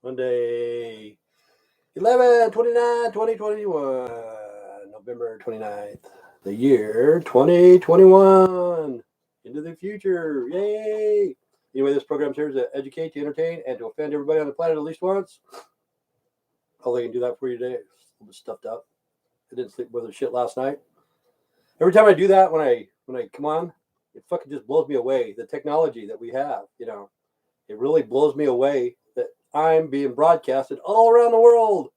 Monday, 11/29/2021, November 29th, the year 2021, into the future. Yay! Anyway, this program's here to educate, to entertain, and to offend everybody on the planet at least once. Hopefully I can do that for you today. It's a little bit stuffed up. I didn't sleep with the shit last night. Every time I do that, when I come on, it fucking just blows me away. The technology that we have, it really blows me away that I'm being broadcasted all around the world.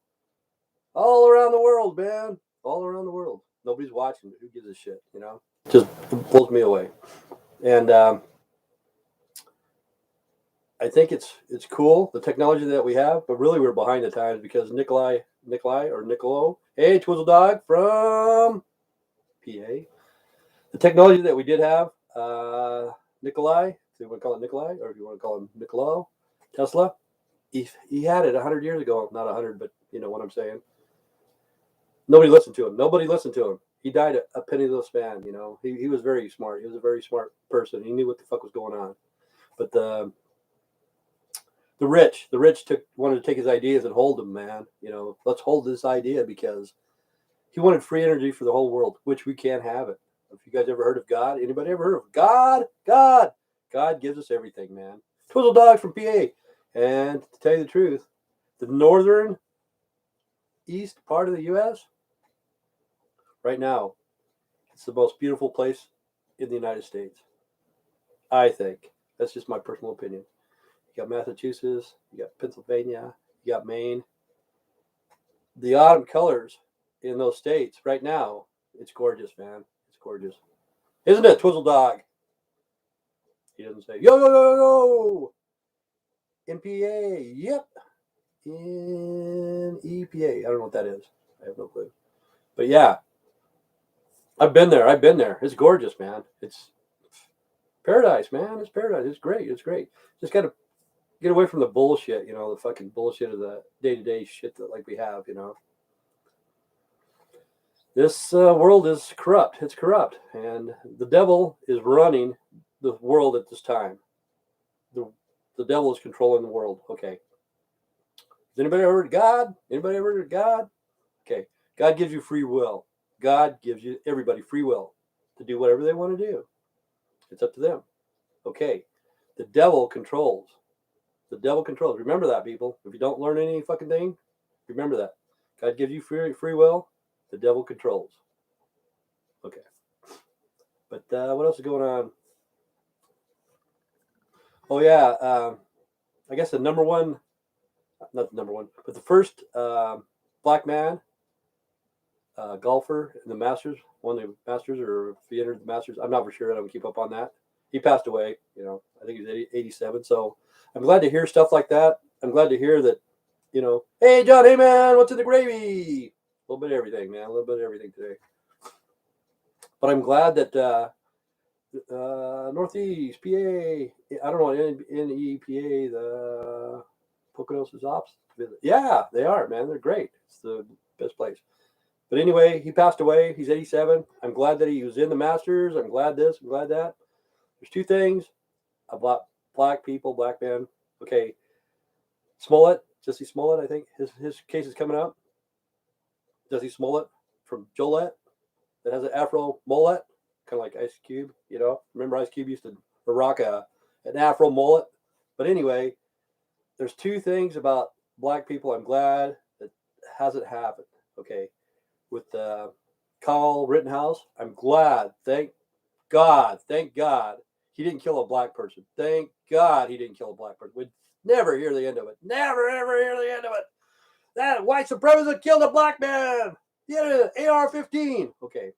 All around the world, man. All around the world. Nobody's watching. Who gives a shit, Just blows me away. And I think it's cool, the technology that we have, but really we're behind the times because Nikolai or Nicolo, hey, Twizzle Dog from PA. The technology that we did have, Nikolai, if you want to call it Nikolai, or if you want to call him Nicolo, Tesla, he had it 100 years ago. Not 100, but you know what I'm saying. Nobody listened to him. He died a penniless man, He was very smart. He was a very smart person. He knew what the fuck was going on. But the rich wanted to take his ideas and hold them, man. Let's hold this idea because he wanted free energy for the whole world, which we can't have it. If you guys ever heard of God, anybody ever heard of God? God gives us everything, man. Twizzle Dog from PA. And to tell you the truth, the northern east part of the U.S., right now, it's the most beautiful place in the United States. I think. That's just my personal opinion. You got Massachusetts, you got Pennsylvania, you got Maine. The autumn colors in those states right now, it's gorgeous, man. It's gorgeous. Isn't it, Twizzle Dog? He doesn't say, yo, yo, yo, yo. NPA, yep. NEPA. I don't know what that is. I have no clue. But yeah, I've been there. It's gorgeous, man. It's paradise, man. It's paradise. It's great. Just got to get away from the bullshit, the fucking bullshit of the day-to-day shit that we have, This world is corrupt. It's corrupt. And the devil is running the world at this time. The devil is controlling the world. Okay. Has anybody ever heard of God? Okay. God gives you free will. God gives you everybody free will to do whatever they want to do. It's up to them. Okay. The devil controls. Remember that, people. If you don't learn any fucking thing, remember that. God gives you free will. The devil controls. Okay. But what else is going on? Oh, yeah. I guess not the number one, but the first black man golfer in the Masters, won the Masters, or if he entered the Masters, I'm not for sure. I don't keep up on that. He passed away, I think he was 87. So I'm glad to hear stuff like that. I'm glad to hear that, hey, John, hey, man, what's in the gravy? A little bit of everything, man. A little bit of everything today. But I'm glad that Northeast, PA, I don't know, NEPA, the Poconos is opposite. Yeah, they are, man. They're great. It's the best place. But anyway, he passed away. He's 87. I'm glad that he was in the Masters. I'm glad this. I'm glad that. There's two things about black people, black men. Okay, Jesse Smollett, I think his case is coming up. Jesse Smollett from Jolette that has an afro mullet, kind of like Ice Cube. Remember Ice Cube used to rock an afro mullet. But anyway, there's two things about black people I'm glad that hasn't happened. Okay, with Kyle Rittenhouse, I'm glad. Thank God, he didn't kill a black person. Thank God he didn't kill a black person. We'd never hear the end of it. Never, ever hear the end of it. That white supremacist killed a black man. He had an AR-15. Okay,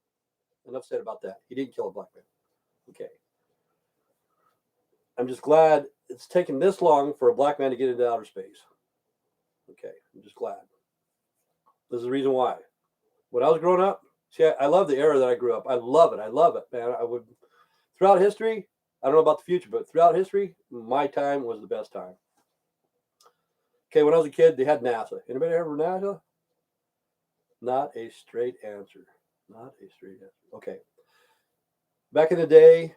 enough said about that. He didn't kill a black man. Okay. I'm just glad it's taken this long for a black man to get into outer space. Okay, I'm just glad. This is the reason why. When I was growing up, see, I love the era that I grew up. I love it, man. Throughout history, I don't know about the future, but throughout history, my time was the best time. Okay, when I was a kid, they had NASA. Anybody ever heard of NASA? Not a straight answer. Okay. Back in the day,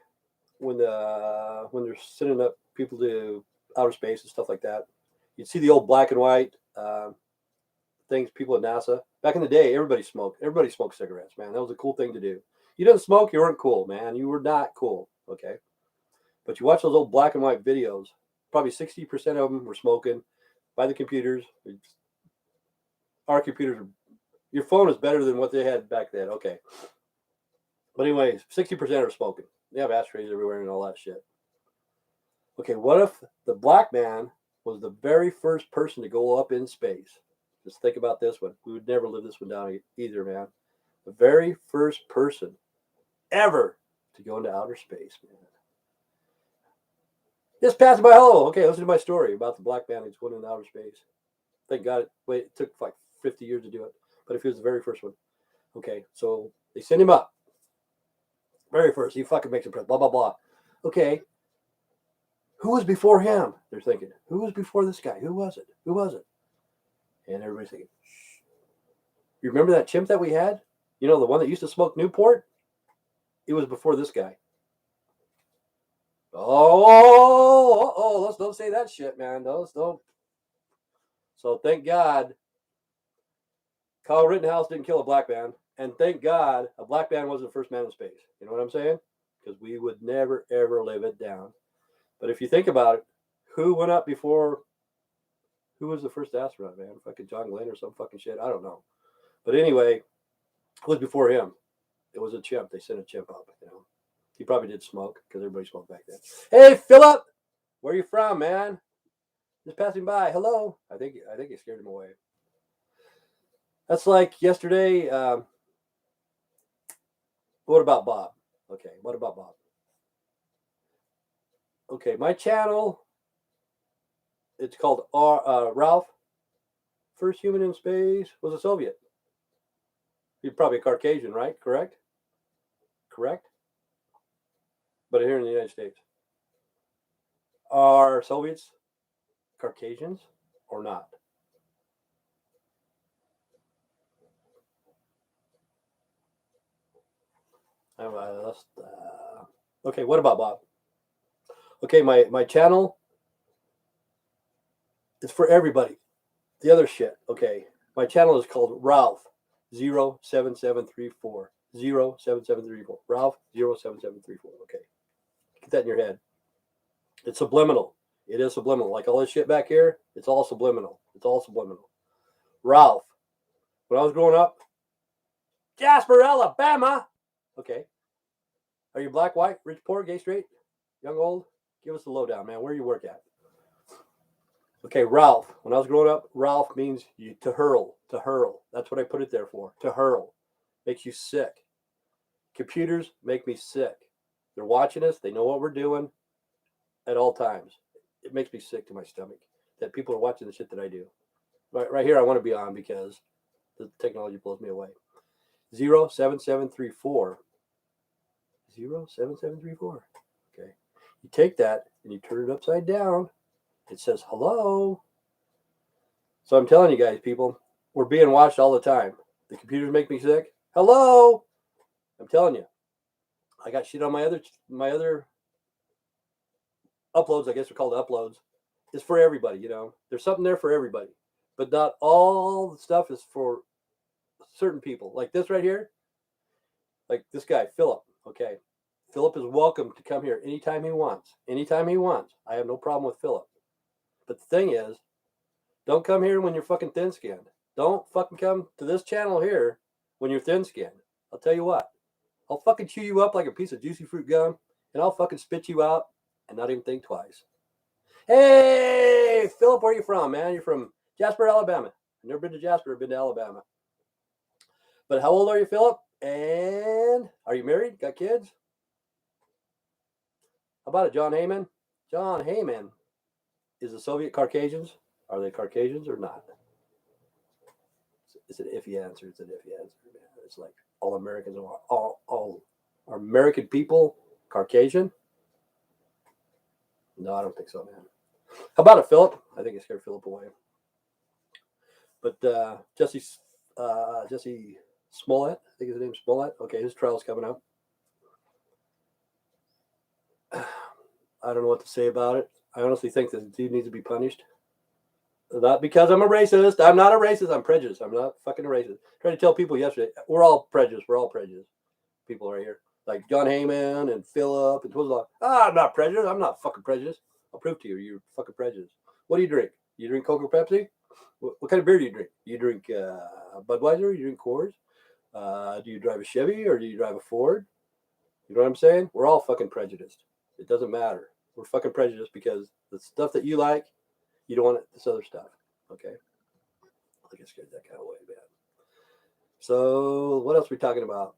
when they're sending up people to outer space and stuff like that, You'd see the old black and white things, people at NASA. Back in the day, everybody smoked. Everybody smoked cigarettes, man. That was a cool thing to do. You didn't smoke, you weren't cool, man. You were not cool, okay? But you watch those old black and white videos, probably 60% of them were smoking by the computers. Our computers, your phone is better than what they had back then, okay. But anyway, 60% are smoking. They have ashtrays everywhere and all that shit. Okay, what if the black man was the very first person to go up in space? Just think about this one. We would never live this one down either, man. The very first person ever to go into outer space, man. Just passing by. Hello. Okay, listen to my story about the black man who's going into outer space. Thank God it took like 50 years to do it. But if he was the very first one. Okay, so they send him up. Very first. He fucking makes a press. Blah, blah, blah. Okay. Who was before him? They're thinking. Who was before this guy? Who was it? Who was it? And everybody's thinking, shh. You remember that chimp that we had? You know, the one that used to smoke Newport? It was before this guy. Oh, let's don't say that shit, man. Don't. So thank God Kyle Rittenhouse didn't kill a black man. And thank God a black man wasn't the first man in space. You know what I'm saying? Because we would never, ever live it down. But if you think about it, who went up before? Who was the first astronaut, man? Fucking John Glenn or some fucking shit? I don't know. But anyway, it was before him. It was a chimp. They sent a chimp up, you know. He probably did smoke because everybody smoked back then. Hey, Philip, where are you from, man? Just passing by. Hello. I think you scared him away. That's like yesterday. What about Bob? Okay, what about Bob? Okay, my channel, it's called Ralph. First human in space was a Soviet. He's probably a Caucasian, right? Correct? But here in the United States, are Soviets Caucasians or not? Okay, what about Bob? Okay, my channel is for everybody. The other shit, okay. My channel is called Ralph 07734. 07734. Ralph 07734. Okay. Get that in your head. It's subliminal. It is subliminal. Like all this shit back here, it's all subliminal. It's all subliminal. Ralph. When I was growing up, Jasper, Alabama. Okay. Are you black, white, rich, poor, gay, straight, young, old? Give us the lowdown, man. Where you work at? Okay, Ralph. When I was growing up, Ralph means to hurl. To hurl. That's what I put it there for. To hurl. Makes you sick. Computers make me sick. They're watching us. They know what we're doing at all times. It makes me sick to my stomach that people are watching the shit that I do. Right here, I want to be on because the technology blows me away. 07734. 07734. Okay. You take that and you turn it upside down. It says hello. So I'm telling you guys, people, we're being watched all the time. The computers make me sick. Hello. I'm telling you. I got shit on my other uploads. I guess they're called uploads. It's for everybody, you know. There's something there for everybody. But not all the stuff is for certain people. Like this right here. Like this guy, Philip. Okay. Philip is welcome to come here anytime he wants. Anytime he wants. I have no problem with Philip. But the thing is, don't come here when you're fucking thin-skinned. Don't fucking come to this channel here when you're thin-skinned. I'll tell you what. I'll fucking chew you up like a piece of juicy fruit gum, and I'll fucking spit you out and not even think twice. Hey, Philip, where are you from, man? You're from Jasper, Alabama. I've never been to Jasper. I've been to Alabama. But how old are you, Philip? And are you married? Got kids? How about it, John Heyman? John Heyman. Is the Soviet Caucasians? Are they Caucasians or not? It's an iffy answer. It's an iffy answer. It's like all Americans are all are American people Caucasian? No, I don't think so, man. How about it, Philip? I think it scared Philip away. But Jesse Smollett, I think his name's Smollett. Okay, his trial's coming up. I don't know what to say about it. I honestly think that dude needs to be punished. Not because I'm a racist. I'm not a racist. I'm prejudiced. I'm not fucking a racist. Trying to tell people yesterday, we're all prejudiced. We're all prejudiced. People right here. Like John Heyman and Phillip and Twizzle. I'm not prejudiced. I'm not fucking prejudiced. I'll prove to you you're fucking prejudiced. What do you drink? You drink Coke or Pepsi? What kind of beer do you drink? You drink Budweiser? You drink Coors? Do you drive a Chevy or do you drive a Ford? You know what I'm saying? We're all fucking prejudiced. It doesn't matter. We're fucking prejudiced because the stuff that you like, you don't want this other stuff. Okay? I think I scared that guy away, man. So, what else are we talking about?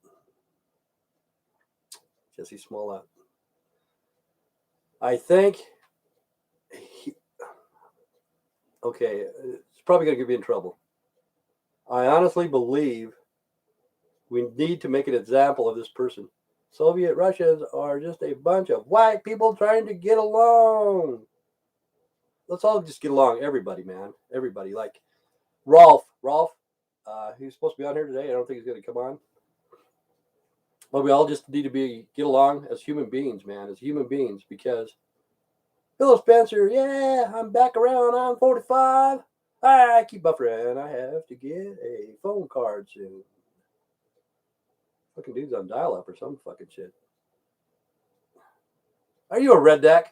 Jesse Smollett. I think okay, it's probably going to get me in trouble. I honestly believe we need to make an example of this person. Soviet Russians are just a bunch of white people trying to get along. Let's all just get along. Everybody, man. Everybody. Like Rolf, he's supposed to be on here today. I don't think he's going to come on. But we all just need to get along as human beings, man. As human beings, because Hello, Spencer. Yeah, I'm back around. I'm 45. I keep buffering. I have to get a phone card soon. Fucking dude's on dial-up or some fucking shit. Are you a redneck?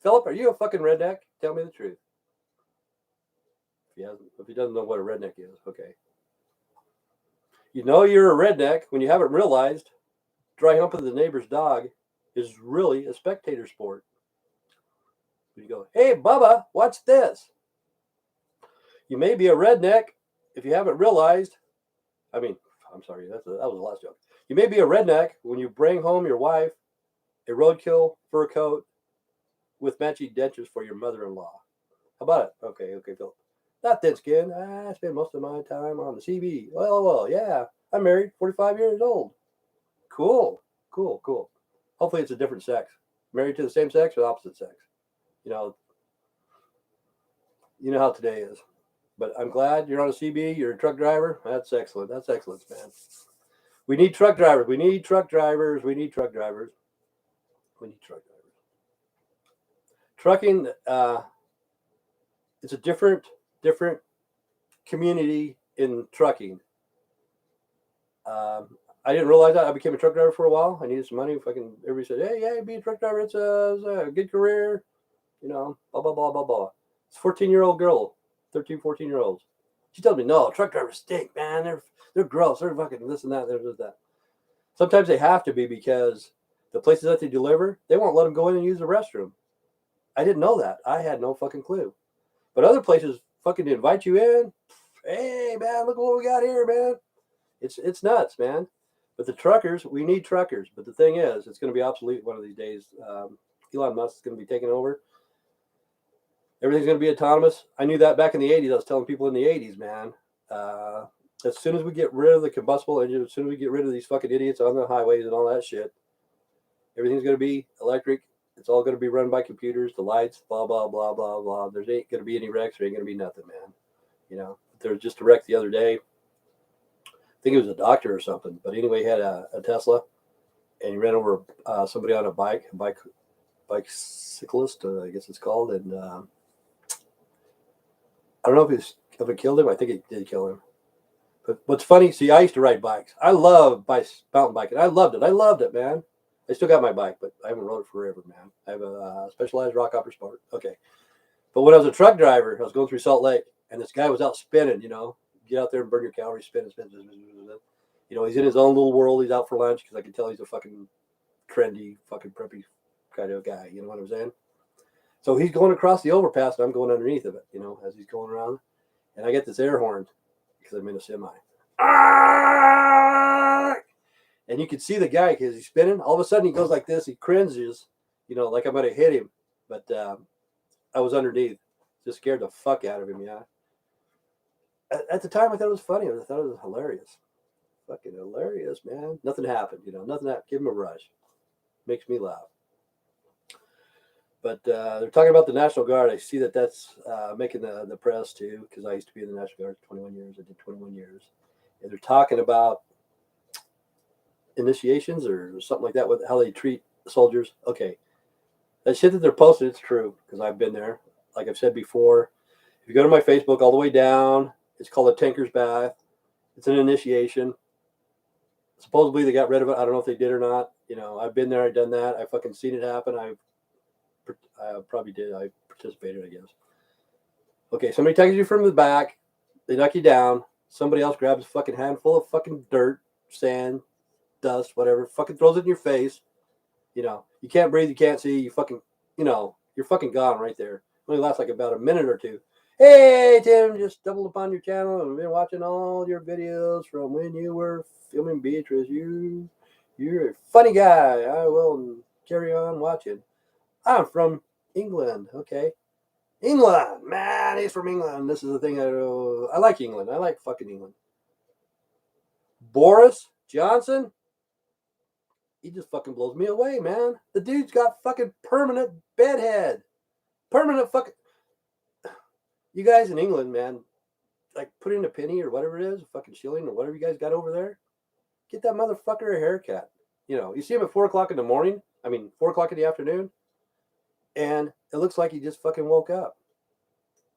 Philip, are you a fucking redneck? Tell me the truth. If he doesn't know what a redneck is, okay. You know you're a redneck when you haven't realized dry humping the neighbor's dog is really a spectator sport. You go, hey, Bubba, what's this? You may be a redneck if you haven't realized. I'm sorry, that was the last joke. You may be a redneck when you bring home your wife a roadkill fur coat with matching dentures for your mother-in-law. How about it? Okay, Phil. Not thin skin. I spend most of my time on the CB. Well, yeah. I'm married, 45 years old. Cool. Hopefully it's a different sex. Married to the same sex or opposite sex. You know how today is. But I'm glad you're on a CB. You're a truck driver. That's excellent. That's excellent, man. We need truck drivers. Trucking, it's a different community in trucking. I didn't realize that. I became a truck driver for a while. I needed some money. Everybody said, hey, yeah, be a truck driver. It's a good career. Blah, blah, blah, blah, blah. It's a 14-year-old girl, 13, 14-year-olds. She told me, no, truck drivers stink, man. They're gross. They're fucking this and that. They're that. Sometimes they have to be because the places that they deliver, they won't let them go in and use the restroom. I didn't know that. I had no fucking clue. But other places fucking invite you in. Hey, man, look what we got here, man. It's nuts, man. But the truckers, we need truckers. But the thing is, it's going to be obsolete one of these days. Elon Musk is going to be taking over. Everything's going to be autonomous. I knew that back in the 80s. I was telling people in the 80s, man. As soon as we get rid of the combustible engine, as soon as we get rid of these fucking idiots on the highways and all that shit, everything's going to be electric. It's all going to be run by computers, the lights, blah, blah, blah, blah, blah. There ain't going to be any wrecks. There ain't going to be nothing, man. There was just a wreck the other day. I think it was a doctor or something. But anyway, he had a Tesla, and he ran over somebody on a bicyclist, I guess it's called. And I don't know if it killed him. I think it did kill him. But what's funny, see, I used to ride bikes. I love mountain biking. I loved it, man. I still got my bike, but I haven't rode it forever, man. I have a Specialized Rock Hopper Sport. Okay. But when I was a truck driver, I was going through Salt Lake, and this guy was out spinning, get out there and burn your calories, spin. He's in his own little world. He's out for lunch because I can tell he's a fucking trendy, fucking preppy kind of guy. You know what I'm saying? So he's going across the overpass, and I'm going underneath of it, as he's going around. And I get this air horn because I'm in a semi. And you can see the guy because he's spinning. All of a sudden, he goes like this. He cringes, like I'm going to hit him. But I was underneath. Just scared the fuck out of him, yeah. At the time, I thought it was funny. I thought it was hilarious. Fucking hilarious, man. Nothing happened, Nothing happened. Give him a rush. Makes me laugh. But they're talking about the National Guard. I see that's making the press, too, because I used to be in the National Guard for 21 years. I did 21 years. And they're talking about initiations or something like that, with how they treat soldiers. Okay. That shit that they're posting, it's true, because I've been there. Like I've said before, If you go to my Facebook all the way down, it's called a Tinker's Bath. It's an initiation. Supposedly they got rid of it. I don't know if they did or not. You know, I've been there. I've done that. I fucking seen it happen. I probably did. I participated, I guess. Okay, somebody takes you from the back. They knock you down. Somebody else grabs a fucking handful of fucking dirt, sand, dust, whatever. Fucking throws it in your face. You know, you can't breathe. You can't see. You fucking, you know, you're fucking gone right there. It only lasts like about a minute or two. Hey, Tim, just stumbled upon your channel and been watching all your videos from when you were filming Beatrice. You're a funny guy. I will carry on watching. I'm from England. Okay. England. Man, he's from England. This is the thing I like England. I like fucking England. Boris Johnson. He just fucking blows me away, man. The dude's got fucking permanent bedhead. Permanent fucking... You guys in England, man, like put in a penny or whatever it is, a fucking shilling or whatever you guys got over there, get that motherfucker a haircut. You know, you see him at 4 o'clock in the morning, 4 o'clock in the afternoon, and it looks like he just fucking woke up.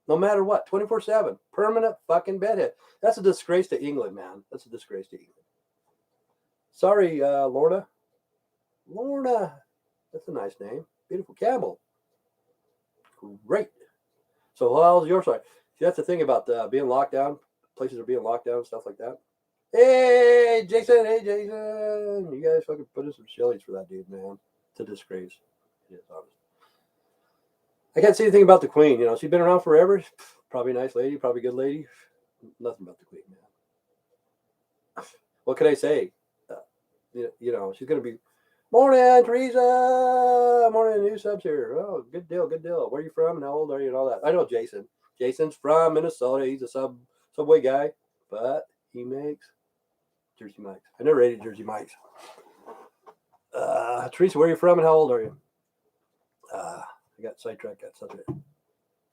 No matter what, 24/7, permanent fucking bedhead. That's a disgrace to England, man. That's a disgrace to England. Sorry, Lorna. Lorna. That's a nice name. Beautiful Campbell. Great. So how's your side? See, that's the thing about being locked down. Places are being locked down and stuff like that. Hey, Jason. Hey, Jason. You guys fucking put in some shillings for that dude, man. It's a disgrace. It is, honest. I can't say anything about the Queen. You know, she's been around forever. Probably a nice lady. Probably a good lady. Nothing about the Queen, man. What can I say? You know, she's going to be... Morning, Teresa. Morning, new subs here. Oh, good deal, good deal. Where are you from and how old are you and all that? I know Jason. Jason's from Minnesota. He's a Subway guy, but he makes Jersey Mike's. I never ate Jersey Mike's. Teresa, where are you from and how old are you? I got sidetracked. Got subject.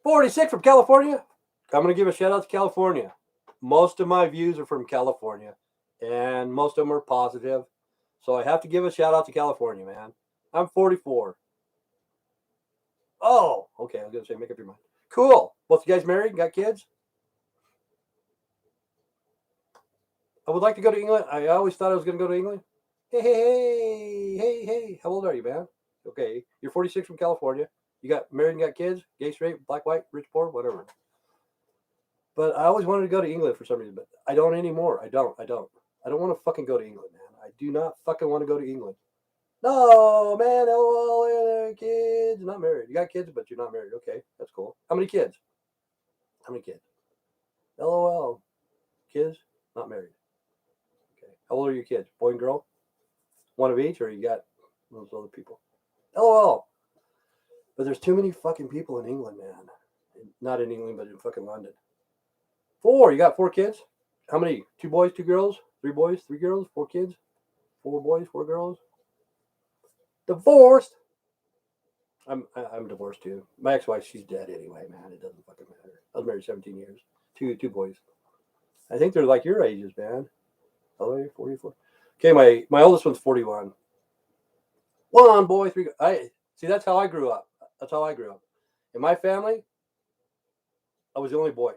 46 from California. I'm going to give a shout out to California. Most of my views are from California, and most of them are positive. So I have to give a shout out to California, man. I'm 44. Oh, okay. I was going to say, make up your mind. Cool. Both you guys married? Got kids? I would like to go to England. I always thought I was going to go to England. Hey. How old are you, man? Okay. You're 46 from California. You got married and got kids? Gay, straight, black, white, rich, poor, whatever. But I always wanted to go to England for some reason, but I don't anymore. I don't want to fucking go to England, man. I do not fucking want to go to England. No, man. LOL, kids. Not married. You got kids, but you're not married. Okay, that's cool. How many kids? LOL. Kids, not married. Okay. How old are your kids? Boy and girl? One of each, or you got those other people? LOL. But there's too many fucking people in England, man. Not in England, but in fucking London. 4. You got 4 kids? How many? 2 boys, 2 girls? 3 boys, 3 girls? 4 kids? 4 boys, 4 girls? Divorced. I'm divorced too. My ex-wife, she's dead anyway, man. It doesn't fucking matter. I was married 17 years. Two boys. I think they're like your ages, man. Oh, 44. Okay, my oldest one's 41. 1 boy, 3. See, that's how I grew up. In my family, I was the only boy.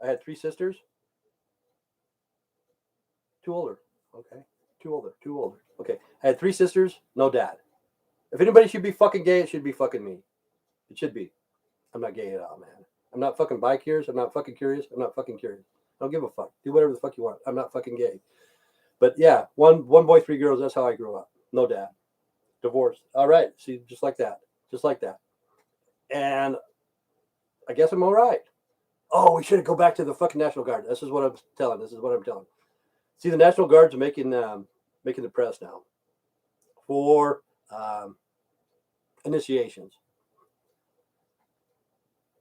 I had 3 sisters. 2 older. Okay. 2 older. Okay. I had 3 sisters, no dad. If anybody should be fucking gay, it should be fucking me. It should be. I'm not gay at all, man. I'm not fucking bi-curious. I'm not fucking curious. I'm not fucking curious. I don't give a fuck. Do whatever the fuck you want. I'm not fucking gay. But yeah, one boy, 3 girls. That's how I grew up. No dad. Divorced. All right. See, just like that. And I guess I'm all right. Oh, we should go back to the fucking National Guard. This is what I'm telling. See, the National Guard's making the press now for initiations.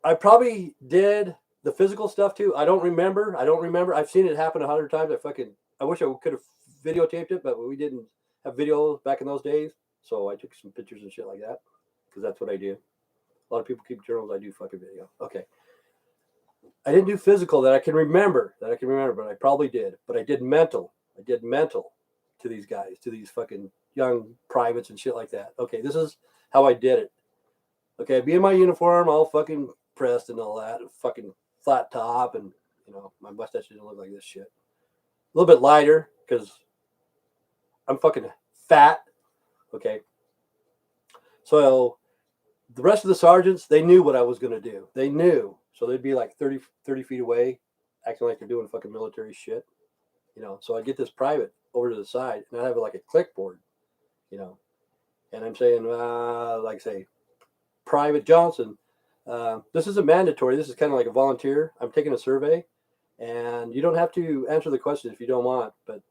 I probably did the physical stuff too. I don't remember. I've seen it happen 100 times. I wish I could have videotaped it, but we didn't have video back in those days. So I took some pictures and shit like that because that's what I do. A lot of people keep journals. I do fucking video. Okay. I didn't do physical that I can remember, but I probably did. But I did mental. To these guys, to these fucking young privates and shit like that. Okay, this is how I did it. Okay, I'd be in my uniform, all fucking pressed and all that, and fucking flat top, and my mustache didn't look like this shit. A little bit lighter because I'm fucking fat. Okay. So the rest of the sergeants, they knew what I was going to do. They knew. So they'd be like 30 feet away, acting like they're doing fucking military shit. So I'd get this private over to the side, and I'd have like a clipboard, and I'm saying, like, say, Private Johnson, this isn't mandatory. This is kind of like a volunteer. I'm taking a survey, and you don't have to answer the question if you don't want, but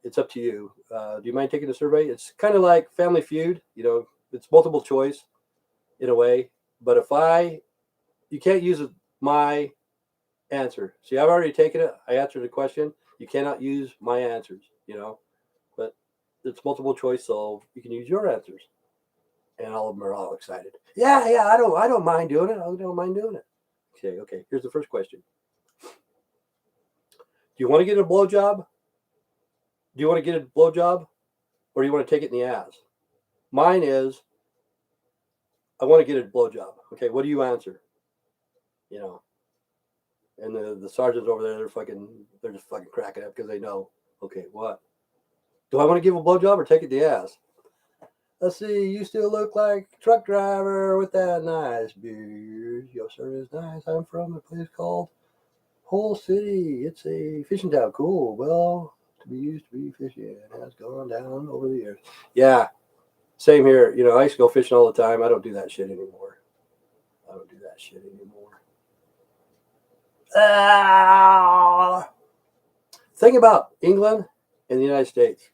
it's up to you. Do you mind taking a survey? It's kind of like Family Feud. It's multiple choice in a way, but you can't use my answer. See, I've already taken it. I answered the question. You cannot use my answers, but it's multiple choice, so you can use your answers. And all of them are all excited. Yeah, I don't mind doing it. I don't mind doing it. Okay. Here's the first question. Do you want to get a blowjob? Do you want to get a blowjob, or do you want to take it in the ass? Mine is, I want to get a blowjob. Okay, what do you answer? And the sergeants over there, they're just fucking cracking up because they know. Okay, what? Do I want to give a blowjob or take it in the ass? Let's see, you still look like a truck driver with that nice beard. Your sir is nice. I'm from a place called Whole City. It's a fishing town. Cool. Well, to be used to be fishing has gone down over the years. Yeah, same here. I used to go fishing all the time. I don't do that shit anymore. Thing about England and the United States.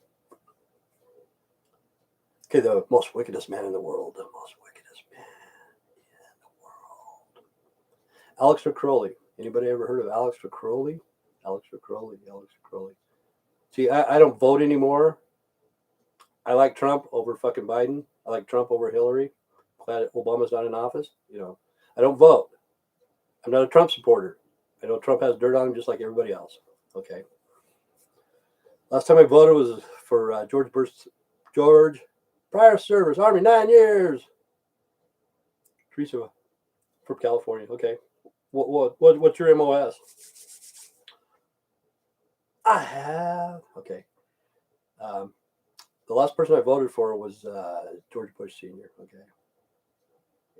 Okay, the most wickedest man in the world. The most wickedest man in the world. Aleister Crowley. Anybody ever heard of Aleister Crowley? Aleister Crowley. See, I don't vote anymore. I like Trump over fucking Biden. I like Trump over Hillary. Glad Obama's not in office. I don't vote. I'm not a Trump supporter. I know Trump has dirt on him just like everybody else. Okay. Last time I voted was for George prior service, Army, 9 years. Teresa from California. Okay. What's your MOS? I have. Okay. The last person I voted for was George Bush Sr. Okay.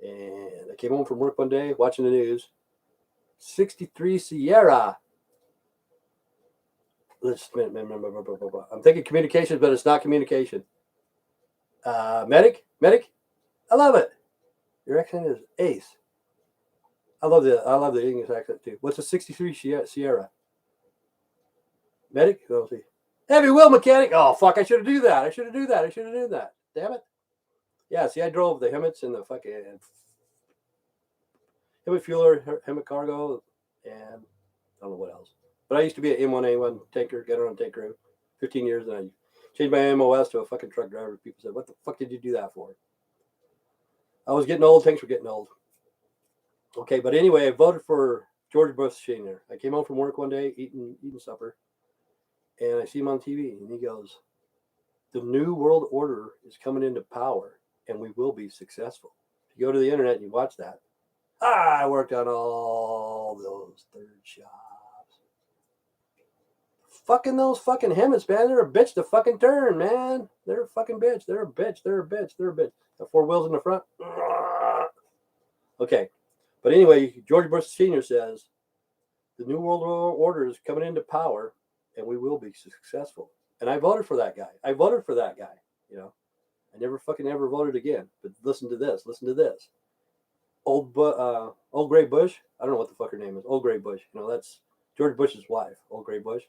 And I came home from work one day watching the news. 63 Sierra. I'm thinking communications, but it's not communication. Medic. I love it. Your accent is ace. I love the English accent too. What's a 63 Sierra? Medic. Let's see. Heavy wheel mechanic. Oh fuck! I should have do that. I should have do that. Damn it. Yeah. See, I drove the Hemmets and the fucking Hemmet fueler, Hemmet cargo, and I don't know what else. But I used to be an M1A1 tanker, get on a tank crew, 15 years, and I changed my MOS to a fucking truck driver. People said, "What the fuck did you do that for?" I was getting old. Tanks were getting old. Okay, but anyway, I voted for George Bush Sr. I came home from work one day, eating supper, and I see him on TV, and he goes, "The New World Order is coming into power, and we will be successful." If you go to the internet and you watch that, I worked on all those third jobs. Fucking those fucking Hemmets, man. They're a bitch to fucking turn, man. They're a fucking bitch. They're a bitch. Got 4 wheels in the front. Okay. But anyway, George Bush Sr. says, the New World Order is coming into power, and we will be successful. And I voted for that guy. I never voted again. But listen to this. Old Gray Bush. I don't know what the fuck her name is. Old Gray Bush. That's George Bush's wife. Old Gray Bush.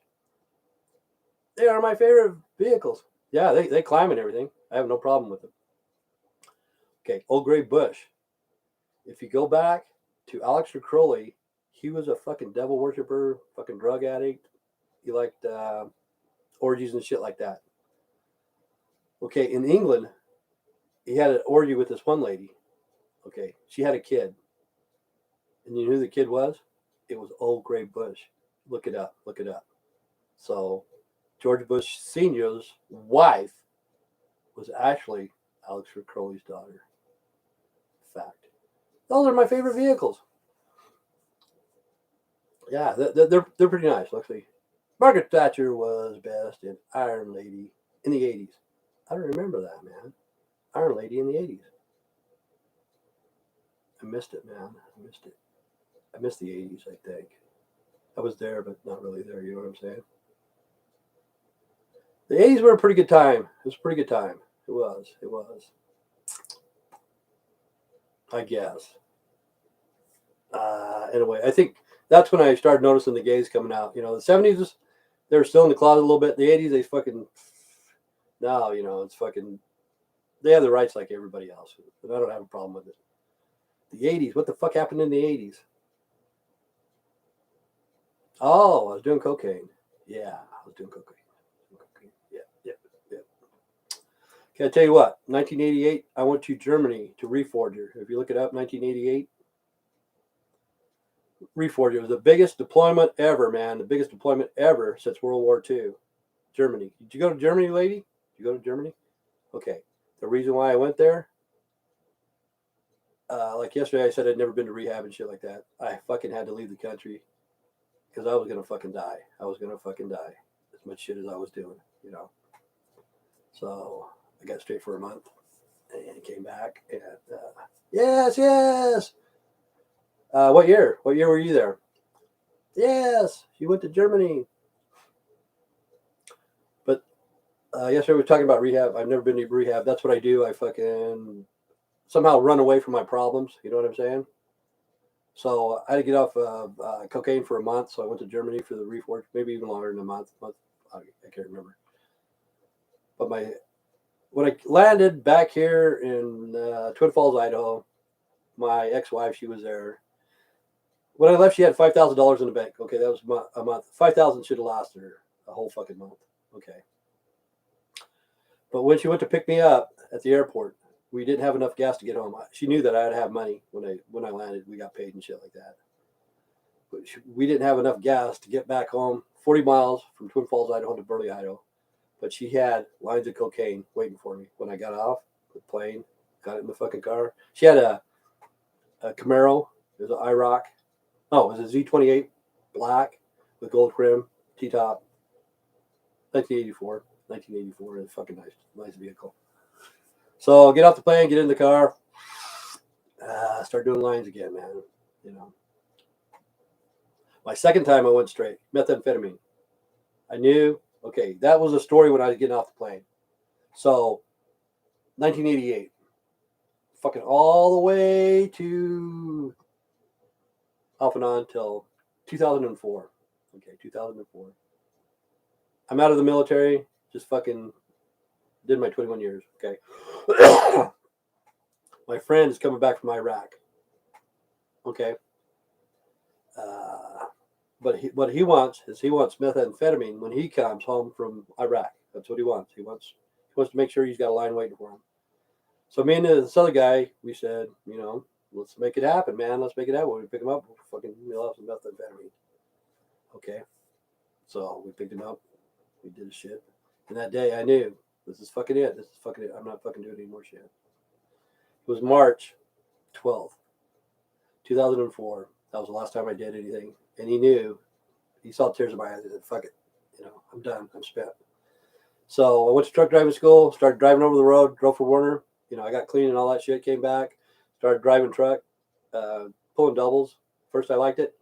They are my favorite vehicles. Yeah, they climb and everything. I have no problem with them. Okay, Old Gray Bush. If you go back to Aleister Crowley, he was a fucking devil worshiper, fucking drug addict. He liked orgies and shit like that. Okay, in England, he had an orgy with this one lady. Okay, she had a kid. And you know who the kid was? It was Old Gray Bush. Look it up. So, George Bush Sr.'s wife was actually Aleister Crowley's daughter. Fact. Those are my favorite vehicles. Yeah, they're pretty nice. Let's see. Margaret Thatcher was best in Iron Lady in the 80s. I don't remember that, man. Iron Lady in the 80s. I missed it, man. I missed it. I missed the 80s, I think. I was there, but not really there. You know what I'm saying? The 80s were a pretty good time. It was a pretty good time. It was. It was. I guess. In a way, I think that's when I started noticing the gays coming out. You know, the 70s, they were still in the closet a little bit. The 80s, they fucking, now, you know, it's fucking, they have the rights like everybody else. But I don't have a problem with it. The 80s, what the fuck happened in the 80s? Oh, I was doing cocaine. Yeah, I was doing cocaine. Yeah, yeah, yeah. Okay, I tell you what, 1988, I went to Germany to Reforger. If you look it up, 1988, Reforger was the biggest deployment ever, man. The biggest deployment ever since World War II. Germany. Did you go to Germany, lady? Did you go to Germany? Okay. The reason why I went there, like yesterday, I said I'd never been to rehab and shit like that. I fucking had to leave the country because I was gonna fucking die. I was gonna fucking die as much shit as I was doing, you know. So I got straight for a month and came back. And yes, yes. What year? What year were you there? Yes, you went to Germany. But yesterday we were talking about rehab. I've never been to rehab. That's what I do. I fucking somehow run away from my problems. You know what I'm saying? So I had to get off cocaine for a month. So I went to Germany for the reforge, maybe even longer than a month. I can't remember. But when I landed back here in Twin Falls, Idaho, my ex-wife, she was there. When I left, she had $5,000 in the bank. Okay, that was a month. 5,000 should have lasted her a whole fucking month. Okay. But when she went to pick me up at the airport, we didn't have enough gas to get home. She knew that I'd have money when I landed. We got paid and shit like that. But we didn't have enough gas to get back home. 40 miles from Twin Falls, Idaho to Burley, Idaho. But she had lines of cocaine waiting for me when I got off the plane. Got it in the fucking car. She had a Camaro. It was an IROC. Oh, it was a Z28 black with gold trim, T-top. 1984. 1984. It's fucking nice vehicle. So get off the plane, get in the car, start doing lines again, man. You know, my second time I went straight methamphetamine. I knew. Okay, that was a story when I was getting off the plane. So 1988, fucking all the way to off and on till 2004. Okay, 2004. I'm out of the military. Just fucking did my 21 years. Okay. My friend is coming back from Iraq. Okay. But what he wants is he wants methamphetamine when he comes home from Iraq. That's what he wants. He wants to make sure he's got a line waiting for him. So me and this other guy, we said, you know, let's make it happen, man. Let's make it happen. When we pick him up, we'll fucking we'll have some methamphetamine. Okay. So we picked him up. We did his shit. And that day I knew this is fucking it. This is fucking it. I'm not fucking doing any more shit. It was March 12th, 2004. That was the last time I did anything. And he knew. He saw tears in my eyes. He said, fuck it. You know, I'm done. I'm spent. So I went to truck driving school, started driving over the road, drove for Warner. You know, I got clean and all that shit, came back, started driving truck, pulling doubles. First I liked it.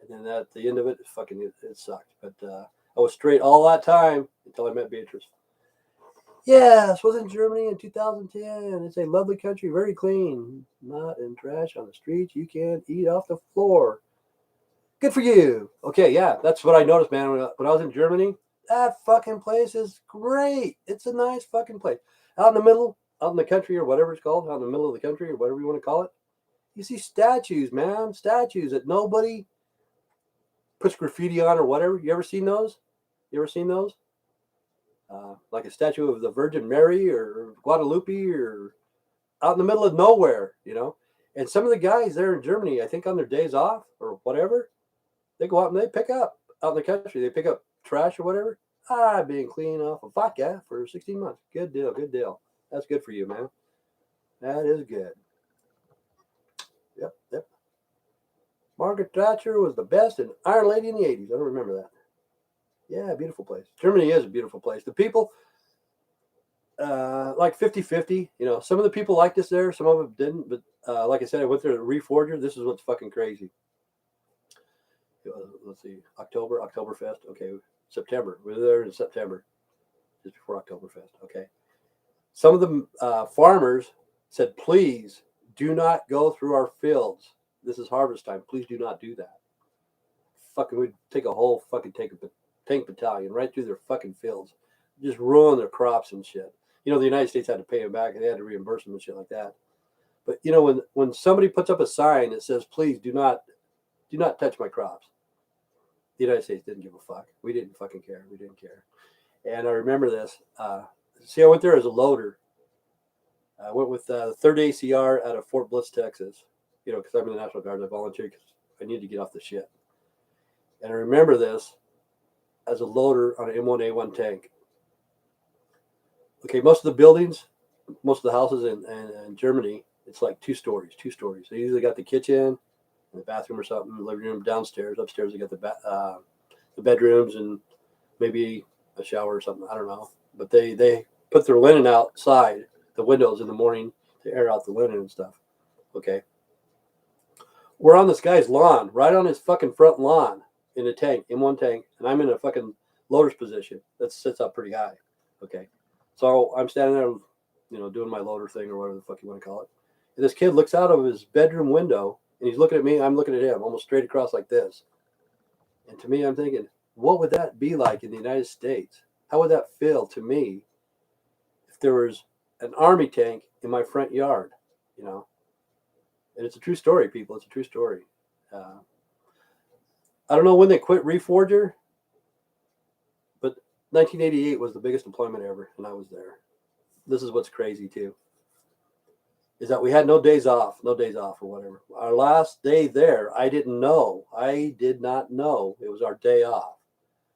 And then at the end of it, it sucked. But I was straight all that time until I met Beatrice. Yes, was in Germany in 2010. It's a lovely country, very clean. Not in trash on the streets. You can eat off the floor. Good for you. Okay, yeah, that's what I noticed, man. When I was in Germany, that fucking place is great. It's a nice fucking place. Out in the middle, out in the country or whatever it's called, out in the middle of the country or whatever you want to call it, you see statues, man. Statues that nobody puts graffiti on or whatever. You ever seen those? You ever seen those? Like a statue of the Virgin Mary or Guadalupe or out in the middle of nowhere, you know? And some of the guys there in Germany, I think on their days off or whatever, they go out and they pick up out in the country. They pick up trash or whatever. I've been cleaning off a vodka for 16 months. Good deal. Good deal. That's good for you, man. That is good. Yep. Yep. Margaret Thatcher was the best and Iron Lady in the 80s. I don't remember that. Yeah, beautiful place. Germany is a beautiful place. The people, like 50-50. You know, some of the people liked us there, some of them didn't. But like I said, I went there to Reforger. This is what's fucking crazy. Let's see, Oktoberfest. Okay, September. We were there in September, just before Oktoberfest. Okay. Some of the farmers said, please do not go through our fields. This is harvest time. Please do not do that. Fucking, we'd take a whole fucking tank battalion right through their fucking fields, just ruin their crops and shit. You know, the United States had to pay them back and they had to reimburse them and shit like that. But you know, when somebody puts up a sign that says, please do not touch my crops, the United States didn't give a fuck. We didn't fucking care. We didn't care. And I remember this. See, I went there as a loader. I went with the 3rd ACR out of Fort Bliss, Texas. You know, because I'm in the National Guard. I volunteered because I needed to get off the shit. And I remember this as a loader on an M1A1 tank. Okay, most of the buildings, most of the houses in Germany, it's like two stories. They usually got the kitchen and the bathroom or something, living room downstairs. Upstairs, they got the bedrooms and maybe a shower or something. I don't know. But they put their linen outside the windows in the morning to air out the linen and stuff. Okay. We're on this guy's lawn, right on his fucking front lawn in a tank, in one tank, and I'm in a fucking loader's position that sits up pretty high. Okay. So I'm standing there, you know, doing my loader thing or whatever the fuck you want to call it. And this kid looks out of his bedroom window and he's looking at me. I'm looking at him almost straight across like this. And to me, I'm thinking, what would that be like in the United States? How would that feel to me if there was an army tank in my front yard, you know? And it's a true story, people. It's a true story. I don't know when they quit Reforger, but 1988 was the biggest deployment ever, and I was there. This is what's crazy, too, is that we had no days off or whatever. Our last day there, I did not know it was our day off.